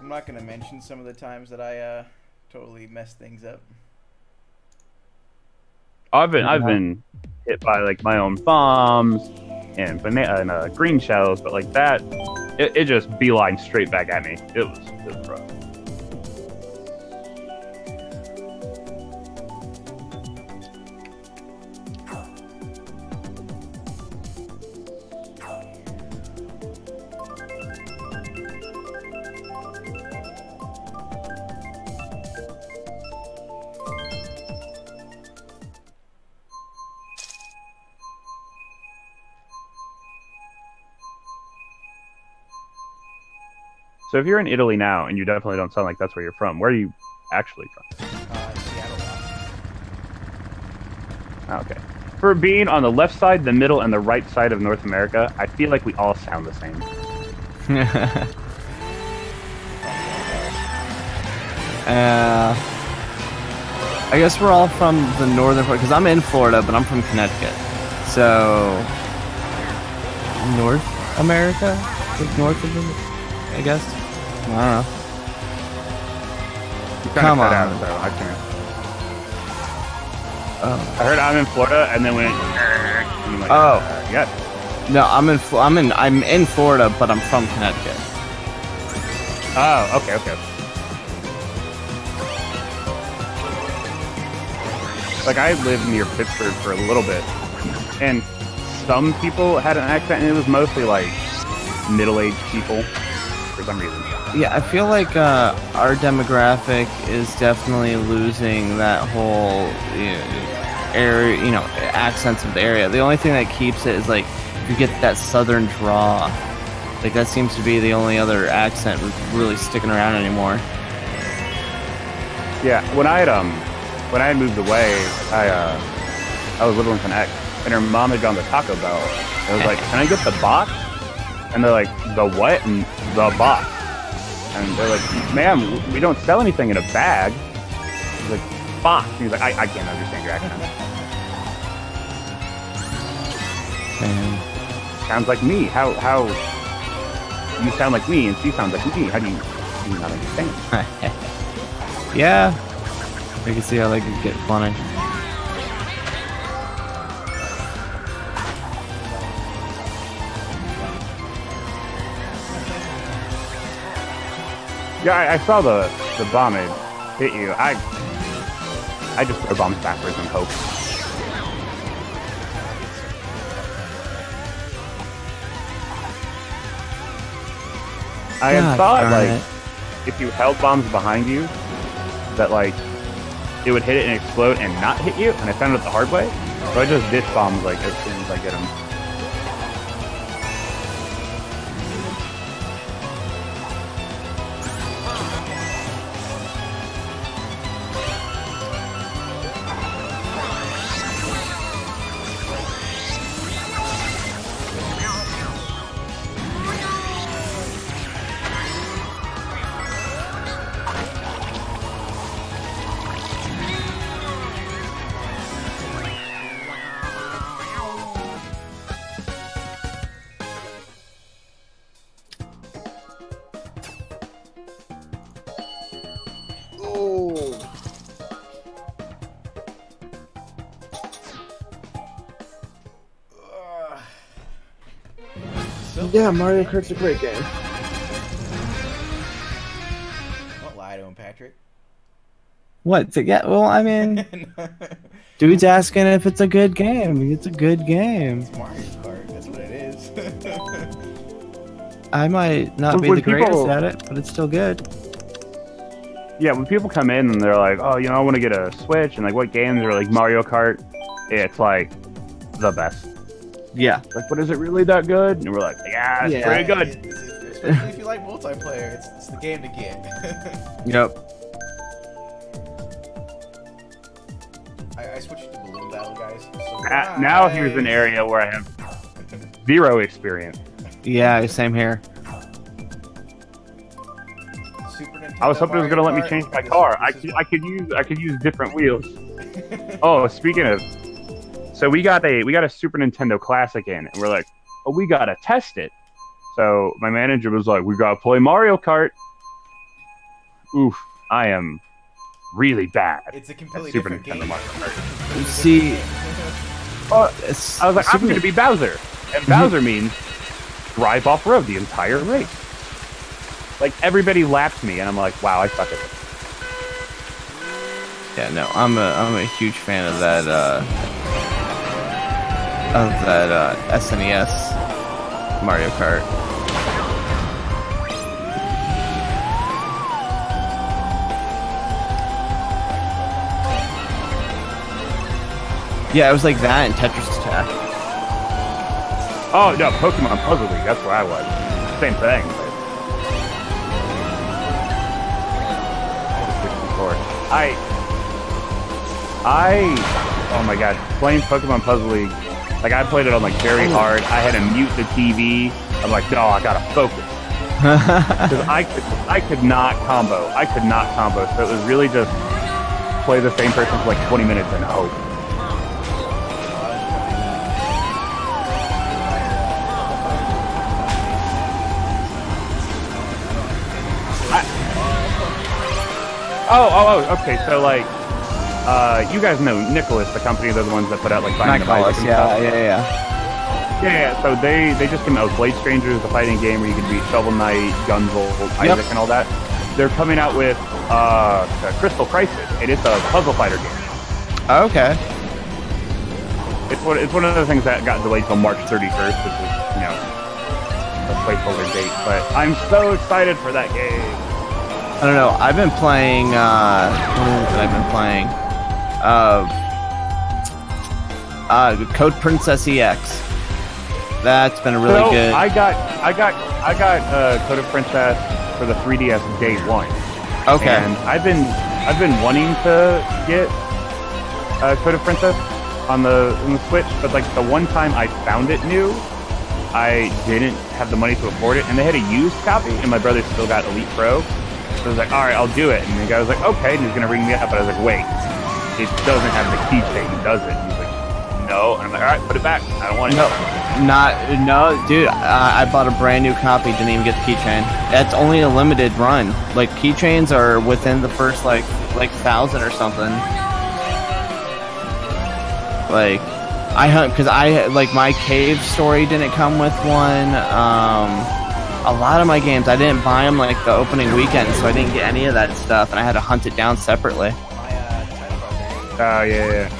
Speaker 2: I'm not gonna mention some of the times that I totally messed things up.
Speaker 3: I've been hit by like my own bombs and green shells, but like that, it just beeline straight back at me. It was rough. So if you're in Italy now, and you definitely don't sound like that's where you're from, where are you actually from?
Speaker 2: Seattle.
Speaker 3: Okay. For being on the left side, the middle, and the right side of North America, I feel like we all sound the same.
Speaker 1: I guess we're all from the northern part, because I'm in Florida, but I'm from Connecticut. So, North America? Like north of it, I guess? I don't know. Come on.
Speaker 3: Out, though. I can't.
Speaker 1: Oh.
Speaker 3: I heard I'm in Florida, and then went. And I'm like,
Speaker 1: oh.
Speaker 3: Yeah.
Speaker 1: No, I'm in Florida, but I'm from Connecticut.
Speaker 3: Oh, okay. Like, I lived near Pittsburgh for a little bit, and some people had an accent, and it was mostly, like, middle-aged people, for some reason.
Speaker 1: Yeah, I feel like our demographic is definitely losing that whole area, accents of the area. The only thing that keeps it is, like, you get that southern draw. Like, that seems to be the only other accent really sticking around anymore.
Speaker 3: Yeah, when I had moved away, I was living with an ex, and her mom had gone to Taco Bell. I was like, "Can I get the box?" And they're like, "The what?" And the box. And they're like, "Ma'am, we don't sell anything in a bag." I was like, "Box." And he's like, I can't understand your accent. Sounds like me. How you sound like me and she sounds like me? How do you not understand?
Speaker 1: Yeah, I can see how they could get funny.
Speaker 3: Yeah, I saw the bomb hit you. I just throw bombs backwards and hope. I had thought, like, if you held bombs behind you, that, like, it would hit it and explode and not hit you, and I found it the hard way. So I just ditch bombs like as soon as I get them.
Speaker 1: Yeah, Mario Kart's a great game.
Speaker 2: Don't lie to him, Patrick.
Speaker 1: What? To get? Well, I mean, dude's asking if it's a good game. It's a good game.
Speaker 2: It's Mario Kart. That's what it is.
Speaker 1: I might not be the greatest at it, but it's still good.
Speaker 3: Yeah, when people come in and they're like, oh, you know, I want to get a Switch, and like, what games are like Mario Kart? It's like the best.
Speaker 1: Yeah.
Speaker 3: Like, but is it really that good? And we're like, yeah, it's pretty good.
Speaker 2: Especially if you like multiplayer, it's the game to get.
Speaker 1: Yep.
Speaker 2: I switched to Balloon Battle, guys. So
Speaker 3: Now here's an area where I have zero experience.
Speaker 1: Yeah, same here.
Speaker 3: I was hoping it was gonna let me change my car. I could use different wheels. Oh, speaking of, so we got a Super Nintendo Classic in, and we're like, oh, we gotta test it. So my manager was like, we gotta play Mario Kart. Oof, I am really bad.
Speaker 2: It's a completely
Speaker 3: Super
Speaker 2: different
Speaker 3: Nintendo
Speaker 2: game.
Speaker 3: Mario Kart.
Speaker 1: See,
Speaker 3: I was like, I'm gonna be Bowser, and Bowser means drive off road the entire race. Like, everybody lapped me, and I'm like, wow, I suck at it.
Speaker 1: yeah, no, I'm a huge fan of that SNES Mario Kart. Yeah, it was like that and Tetris Attack.
Speaker 3: Oh, no, Pokemon Puzzle League, that's where I was. Same thing, but... oh my god, playing Pokemon Puzzle League, like, I played it on, like, very hard. I had to mute the TV. I'm like, no, I gotta focus. Because I could not combo. I could not combo, so it was really just play the same person for, like, 20 minutes and hope. Oh, okay, so, like, you guys know Nicholas, the company, they're the ones that put out, like, Binding of Isaac and stuff. Yeah, so they just came out with Blade Strangers, the fighting game where you can beat Shovel Knight, Gunvolt, Isaac, and all that. They're coming out with Crystal Crisis, and it's a puzzle fighter game.
Speaker 1: Okay.
Speaker 3: It's one of the things that got delayed till March 31st, which is, you know, a placeholder date, but I'm so excited for that game.
Speaker 1: I don't know. I've been playing. What is it I've been playing? Code Princess EX. That's been a really good.
Speaker 3: I got Code of Princess for the 3DS day one.
Speaker 1: Okay.
Speaker 3: And I've been wanting to get Code of Princess on the Switch, but like the one time I found it new, I didn't have the money to afford it, and they had a used copy, and my brother still got Elite Pro. So I was like, alright, I'll do it. And the guy was like, okay, and he's gonna ring me up, but I was like, wait, it doesn't have the keychain, does it? And he's like, no. And I'm like, alright, put it back. I don't want it.
Speaker 1: No, dude, I bought a brand new copy, didn't even get the keychain. That's only a limited run. Like, keychains are within the first, like 1,000 or something. Like, I hunt, because my cave story didn't come with one. A lot of my games, I didn't buy them like the opening weekend, so I didn't get any of that stuff, and I had to hunt it down separately.
Speaker 3: Oh yeah.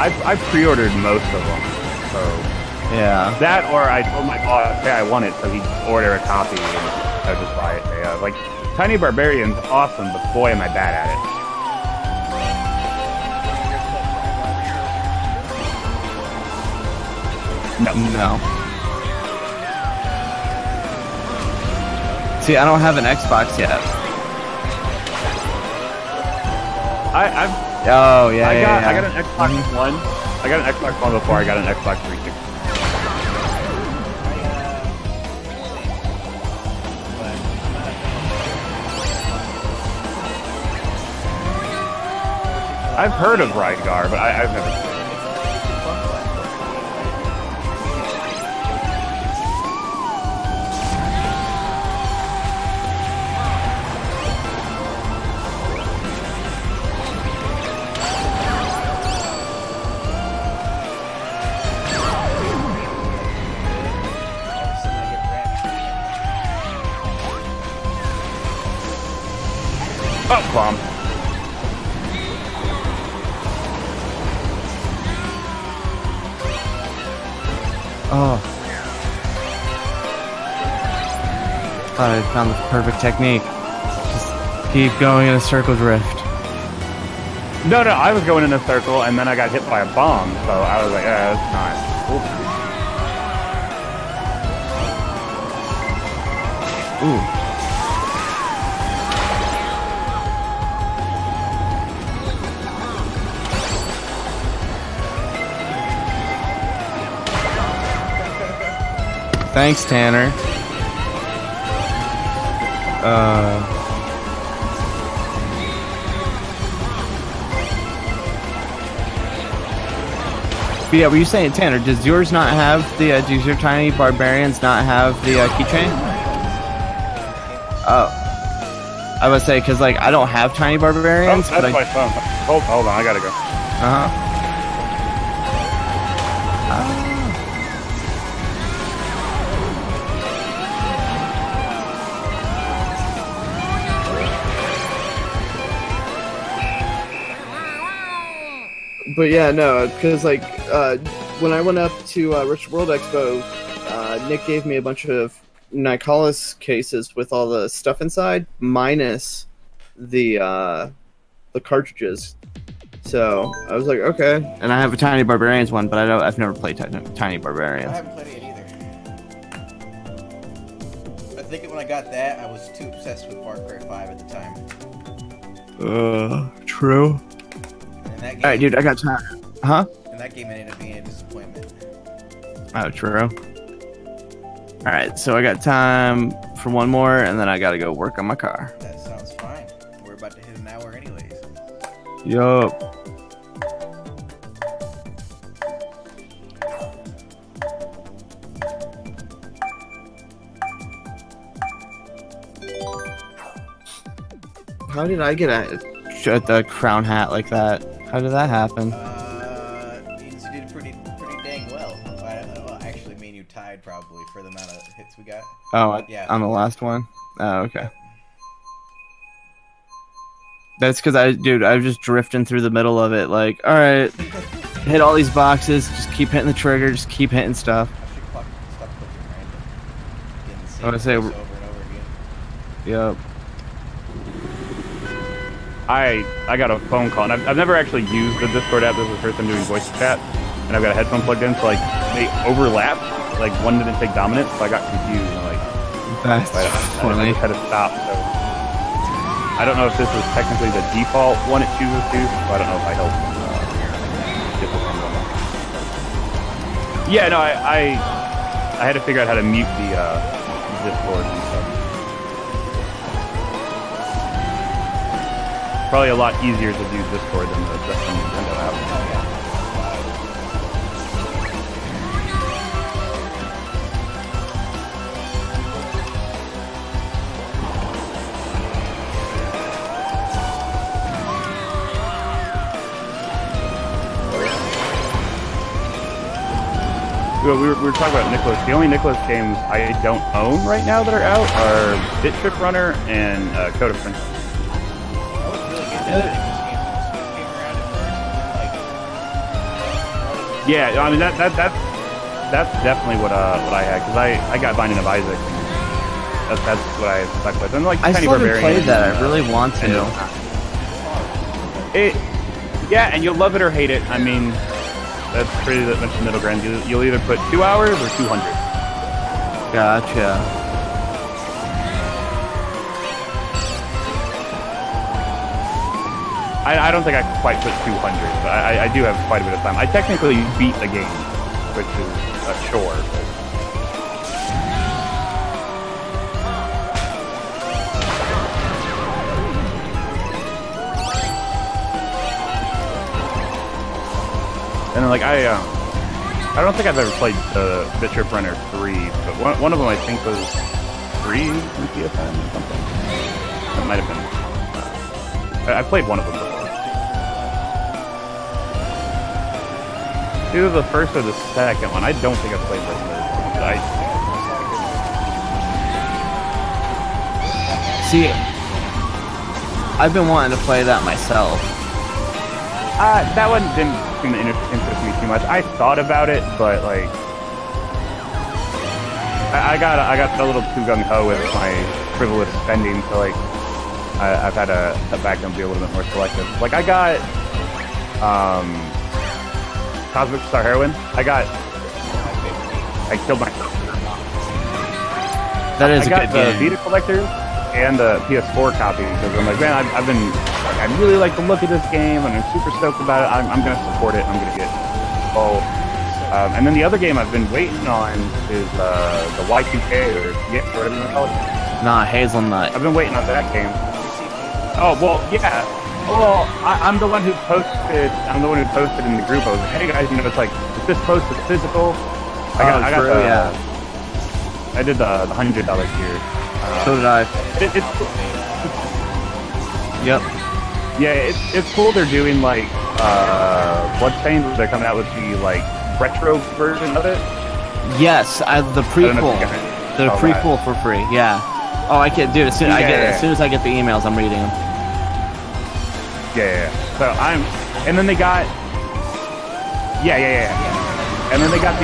Speaker 3: I pre-ordered most of them, so
Speaker 1: yeah.
Speaker 3: That, or I told my boss, hey, I want it, so he'd order a copy and I'd just buy it. Yeah, like Tiny Barbarian's awesome, but boy, am I bad at it.
Speaker 1: No. See, I don't have an Xbox yet. Oh yeah,
Speaker 3: I got
Speaker 1: yeah.
Speaker 3: an Xbox One. I got an Xbox One before I got an Xbox 360. I've heard of Rygar, but I've never played it. Oh, bomb.
Speaker 1: Oh. Thought I found the perfect technique. Just keep going in a circle drift.
Speaker 3: No, I was going in a circle, and then I got hit by a bomb, so I was like, yeah, that's not.
Speaker 1: Ooh. Thanks, Tanner. But yeah, were you saying, Tanner, does yours not have the, does your tiny barbarians not have the keychain? Oh. I would say, because, like, I don't have tiny barbarians.
Speaker 3: Oh, that's my phone. Hold on, I gotta go.
Speaker 1: Uh-huh. But yeah, no, because like when I went up to Rich World Expo, Nick gave me a bunch of Nicalis cases with all the stuff inside, minus the cartridges. So I was like, okay. And I have a Tiny Barbarians one, but I've never played Tiny Barbarians.
Speaker 2: I haven't played it either. I think when I got that, I was too obsessed with Far Cry 5 at the time.
Speaker 1: True.
Speaker 2: Game,
Speaker 1: alright, dude, I got time. Huh?
Speaker 2: And that game ended up being a disappointment.
Speaker 1: Oh, true. Alright, so I got time for one more, and then I gotta go work on my car.
Speaker 2: That sounds fine. We're about to hit an hour anyways.
Speaker 1: Yup. How did I get at the crown hat like that? How did that happen?
Speaker 2: Means you did pretty dang well. Well, actually, me and you tied probably for the amount of hits we got.
Speaker 1: Oh,
Speaker 2: yeah.
Speaker 1: On the last one? Oh, okay. That's because I was just drifting through the middle of it, like, alright, hit all these boxes, just keep hitting the trigger, just keep hitting stuff. I want to say,
Speaker 2: over and over again.
Speaker 1: Yep.
Speaker 3: I got a phone call, and I've never actually used the Discord app. This is the first time doing voice chat, and I've got a headphone plugged in, so like they overlap. Like one didn't take dominance, so I got confused. And like,
Speaker 1: that's funny.
Speaker 3: I just had to stop. So I don't know if this is technically the default one it chooses to. So I don't know if I help. Get this one going. Yeah, no, I had to figure out how to mute the Discord and stuff. Probably a lot easier to do Discord than the Nintendo app. Well, we were talking about Nicholas. The only Nicholas games I don't own right now that are out are Bit Trip Runner and Code of Friendship. Yeah, I mean that's definitely what I had, because I got Binding of Isaac. That's what I stuck with. And like
Speaker 1: I
Speaker 3: Tiny
Speaker 1: still haven't
Speaker 3: Barbarian.
Speaker 1: played that. I really want to.
Speaker 3: Yeah, and you'll love it or hate it. I mean, That's pretty much the middle ground. You'll either put 2 hours or 200.
Speaker 1: Gotcha.
Speaker 3: I don't think I could quite put 200, but I do have quite a bit of time. I technically beat the game, which is a chore. But... And like I don't think I've ever played the Trip Runner 3, but one of them I think was 3 in PSN or something. That might have been. I played one of them before. Either the first or the second one. I don't think I've played both of those.
Speaker 1: See, I've been wanting to play that myself.
Speaker 3: That one didn't seem to interest me too much. I thought about it, but like, I got a little too gung ho with my frivolous spending, so like, I've had to back and be a little bit more selective. Like I got Cosmic Star Heroine. I killed myself.
Speaker 1: That is a good game.
Speaker 3: I got the Vita collector and the PS4 copy because I'm like, man, I really like the look of this game and I'm super stoked about it. I'm gonna support it. I'm gonna get both. And then the other game I've been waiting on is the Y2K or whatever you want to call it.
Speaker 1: Nah, Hazelnut.
Speaker 3: I've been waiting on that game. Oh well, yeah. Well, I'm the one who posted. I'm the one who posted in the group. I was like, hey guys, you know, it's like if this post is physical. I got I did the $100 tier.
Speaker 1: So did I. Yep.
Speaker 3: Yeah, it's cool. They're doing like Bloodstained. They're coming out with the like retro version of it.
Speaker 1: Yes, the prequel. The prequel for free. Yeah. Oh, I can, dude. As soon as I get the emails, I'm reading them.
Speaker 3: Yeah. So and then they got. Yeah. And then they got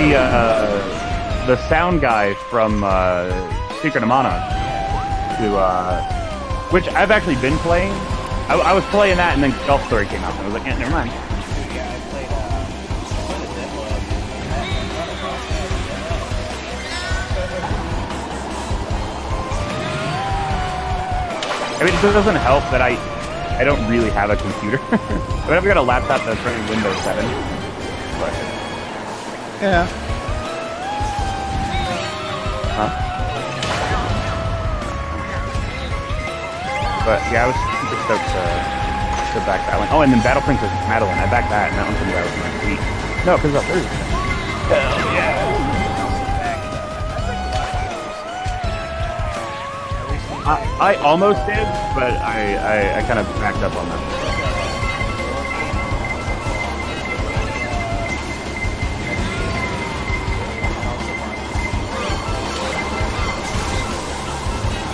Speaker 3: the sound guy from Secret of Mana, which I've actually been playing. I was playing that, and then Golf Story came out, and I was like, yeah, never mind.
Speaker 2: Yeah, I played
Speaker 3: I mean, it doesn't help that I don't really have a computer. But I've got a laptop that's running Windows 7. But,
Speaker 1: yeah.
Speaker 3: Huh? But yeah, I was super stoked to back that one. Oh, and then Battle Princess Madeline, I backed that, and that one comes out with my week. No, it comes out Thursday. Hell yeah! I almost did, but I kind of backed up on that.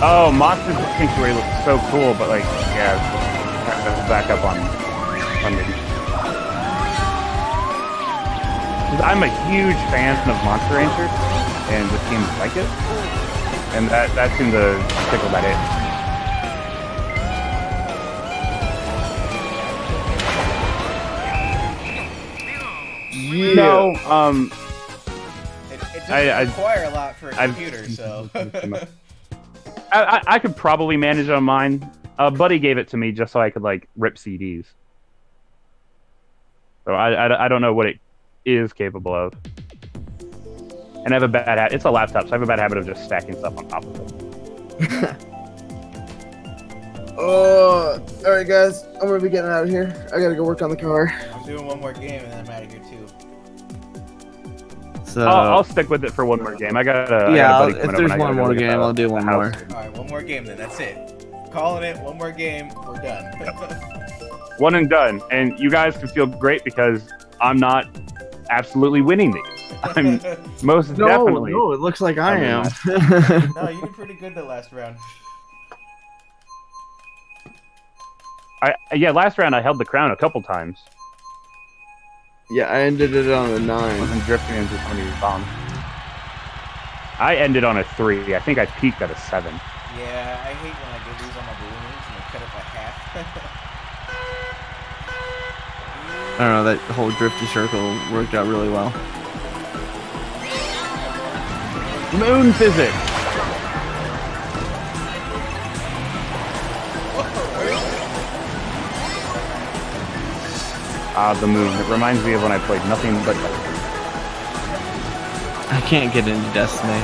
Speaker 3: Oh, Monsters Sanctuary looks so cool, but like, yeah, back up on funding. I'm a huge fan of Monster Rancher, and this seems like it, and that seemed to tickle that itch.
Speaker 2: Yeah.
Speaker 3: No,
Speaker 2: it doesn't require a lot for a computer, so.
Speaker 3: I could probably manage it on mine. Buddy gave it to me just so I could like rip CDs. So I don't know what it is capable of. And I have a bad habit. It's a laptop, so I have a bad habit of just stacking stuff on top of it.
Speaker 1: Alright guys, I'm gonna be getting out of here. I gotta go work on the car.
Speaker 2: I'm doing one more game and then I'm out of here too.
Speaker 1: So
Speaker 3: I'll stick with it for one more game. I got a buddy
Speaker 1: if there's one more game, I'll do one more.
Speaker 2: Alright, one more game then, that's it. Calling it, one more game, we're done.
Speaker 3: One and done. And you guys can feel great because I'm not absolutely winning these. I'm most definitely.
Speaker 1: No, it looks like I am.
Speaker 2: No, you did pretty good the last round.
Speaker 3: Yeah, last round I held the crown a couple times.
Speaker 1: Yeah, I ended it on a 9.
Speaker 3: I wasn't drifting into some of these bombs. I ended on a 3. I think I peaked at a 7.
Speaker 2: Yeah, I hate when I lose all my balloons and they cut it by half.
Speaker 1: I don't know, that whole drifty circle worked out really well.
Speaker 3: Moon physics. The moon. It reminds me of when I played nothing but.
Speaker 1: I can't get into Destiny.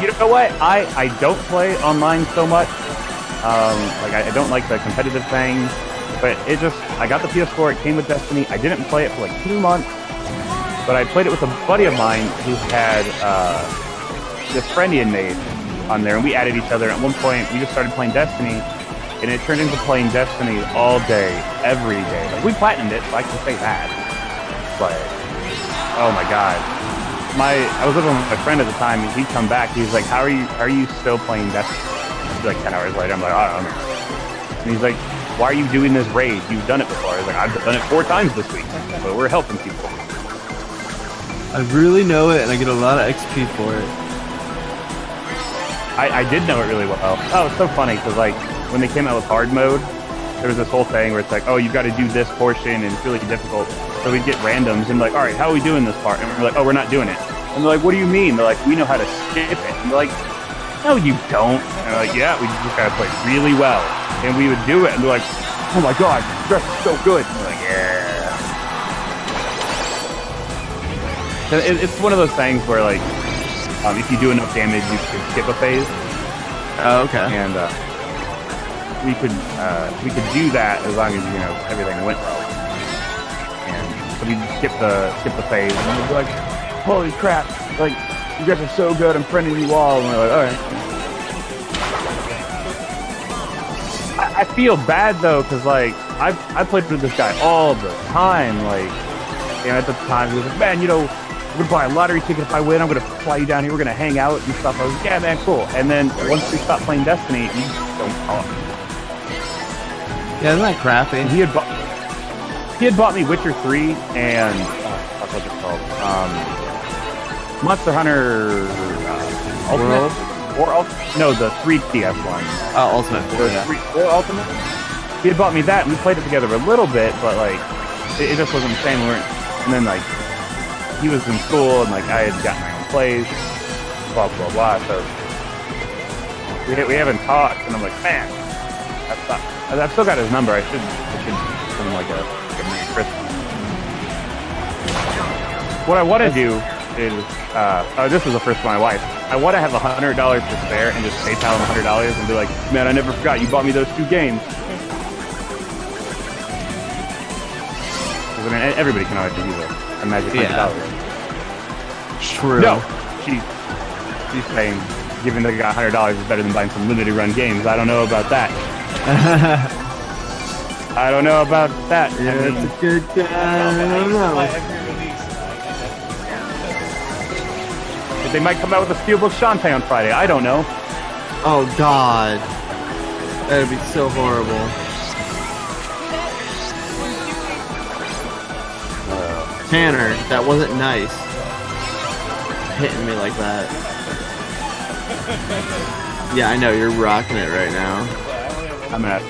Speaker 3: You know what? I don't play online so much. Like I don't like the competitive thing, but I got the PS4. It came with Destiny. I didn't play it for like 2 months, but I played it with a buddy of mine who had this friend he had made on there, and we added each other. At one point, we just started playing Destiny, and it turned into playing Destiny all day, every day. Like, we platinumed it, so I can say that. But oh my god. I was living with my friend at the time, and he'd come back. He's like, "How are you still playing Destiny?" It'd be like 10 hours later. I'm like, "I don't know." And he's like, "Why are you doing this raid? You've done it before." I was like, "I've done it 4 times this week." But we're helping people.
Speaker 1: I really know it, and I get a lot of XP for it.
Speaker 3: I did know it really well. Oh, it's so funny because like when they came out with hard mode, there was this whole thing where it's like, "Oh, you got to do this portion, and it's really difficult." So we'd get randoms and be like, "All right, how are we doing this part?" And we're like, "Oh, we're not doing it." And they're like, "What do you mean?" They're like, "We know how to skip it." And we're like, "No, you don't." And they're like, "Yeah, we just gotta play really well." And we would do it, and they're like, "Oh my god, this is so good." And we're like, "Yeah." It's one of those things where like, if you do enough damage, you can skip a phase.
Speaker 1: Oh, okay.
Speaker 3: And we could do that as long as everything went well. And so we skip the phase, and we'd be like, "Holy crap! Like, you guys are so good. I'm friending you all." And we're like, "All right." I feel bad though, because like I played with this guy all the time. Like, at the time he was like, "Man, I'm gonna buy a lottery ticket if I win. I'm gonna fly you down here. We're gonna hang out and stuff." I was like, "Yeah, man, cool." And then once we stopped playing Destiny, we just don't talk.
Speaker 1: Yeah, isn't that crappy?
Speaker 3: And he had bought me Witcher 3 and what's it called? Monster Hunter Ultimate? No, the 3DS one.
Speaker 1: Oh, Ultimate.
Speaker 3: Or Ultimate. He had bought me that, and we played it together a little bit, but like it just wasn't the same. And then like he was in school, and like I had gotten my own place, blah blah blah. So we haven't talked, and I'm like, man, I've still got his number. I should send him like a Merry Christmas. What I want to do is, this is the first for my wife. I want to have $100 to spare and just PayPal him $100 and be like, "Man, I never forgot you bought me those 2 games." Because I mean, everybody can always use a magic $100.
Speaker 1: True.
Speaker 3: No, she's saying giving the guy $100 is better than buying some limited run games. I don't know about that. I don't know about that.
Speaker 1: Yeah, that's a good guy. I don't know.
Speaker 3: They might come out with a Steelbook Shantae on Friday. I don't know.
Speaker 1: Oh god, that'd be so horrible. Tanner, that wasn't nice. Hitting me like that. Yeah, I know, you're rocking it right now.
Speaker 3: I'm at.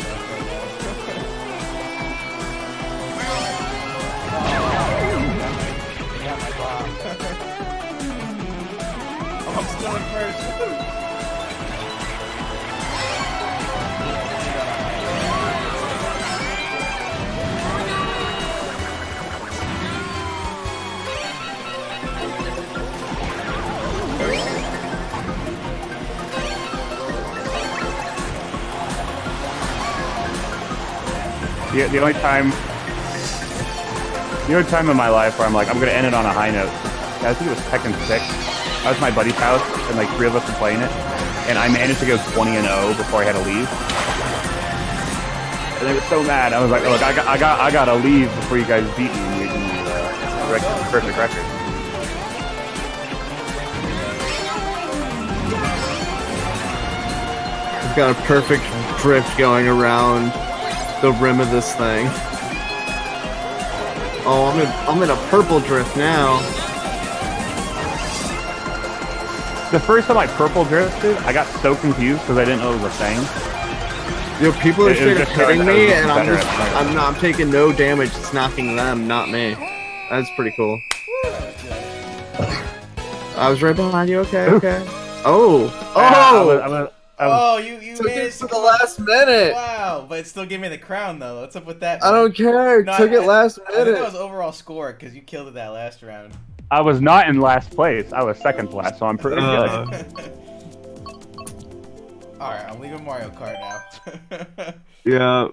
Speaker 2: I'm still in first.
Speaker 3: The only time in my life where I'm like, I'm gonna end it on a high note. I think it was Tekken 6. I was at my buddy's house, and like 3 of us were playing it, and I managed to go 20-0 before I had to leave. And they were so mad. I was like, "Oh, look, I gotta leave before you guys beat me and break the perfect record."
Speaker 1: We've got a perfect drift going around the rim of this thing. Oh, I'm in a purple drift now.
Speaker 3: The first time I purple drifted, I got so confused because I didn't know it was a thing.
Speaker 1: Yo, people are
Speaker 3: It was
Speaker 1: straight up
Speaker 3: just showing
Speaker 1: hitting
Speaker 3: that I
Speaker 1: me,
Speaker 3: was
Speaker 1: and I'm
Speaker 3: better
Speaker 1: just,
Speaker 3: at playing.
Speaker 1: I'm taking no damage. It's knocking them, not me. That's pretty cool. I was right behind you. Okay, okay. Oh, oh!
Speaker 2: Oh, you
Speaker 1: Took
Speaker 2: made
Speaker 1: it
Speaker 2: it
Speaker 1: to the last minute.
Speaker 2: Wow, but still give me the crown though. What's up with that?
Speaker 1: I don't care.
Speaker 2: No,
Speaker 1: Took it last
Speaker 2: I think that
Speaker 1: minute.
Speaker 2: was overall score because you killed it that last round.
Speaker 3: I was not in last place. I was second to last, so I'm pretty good.
Speaker 2: Alright, I'm leaving Mario Kart now.
Speaker 1: Yeah.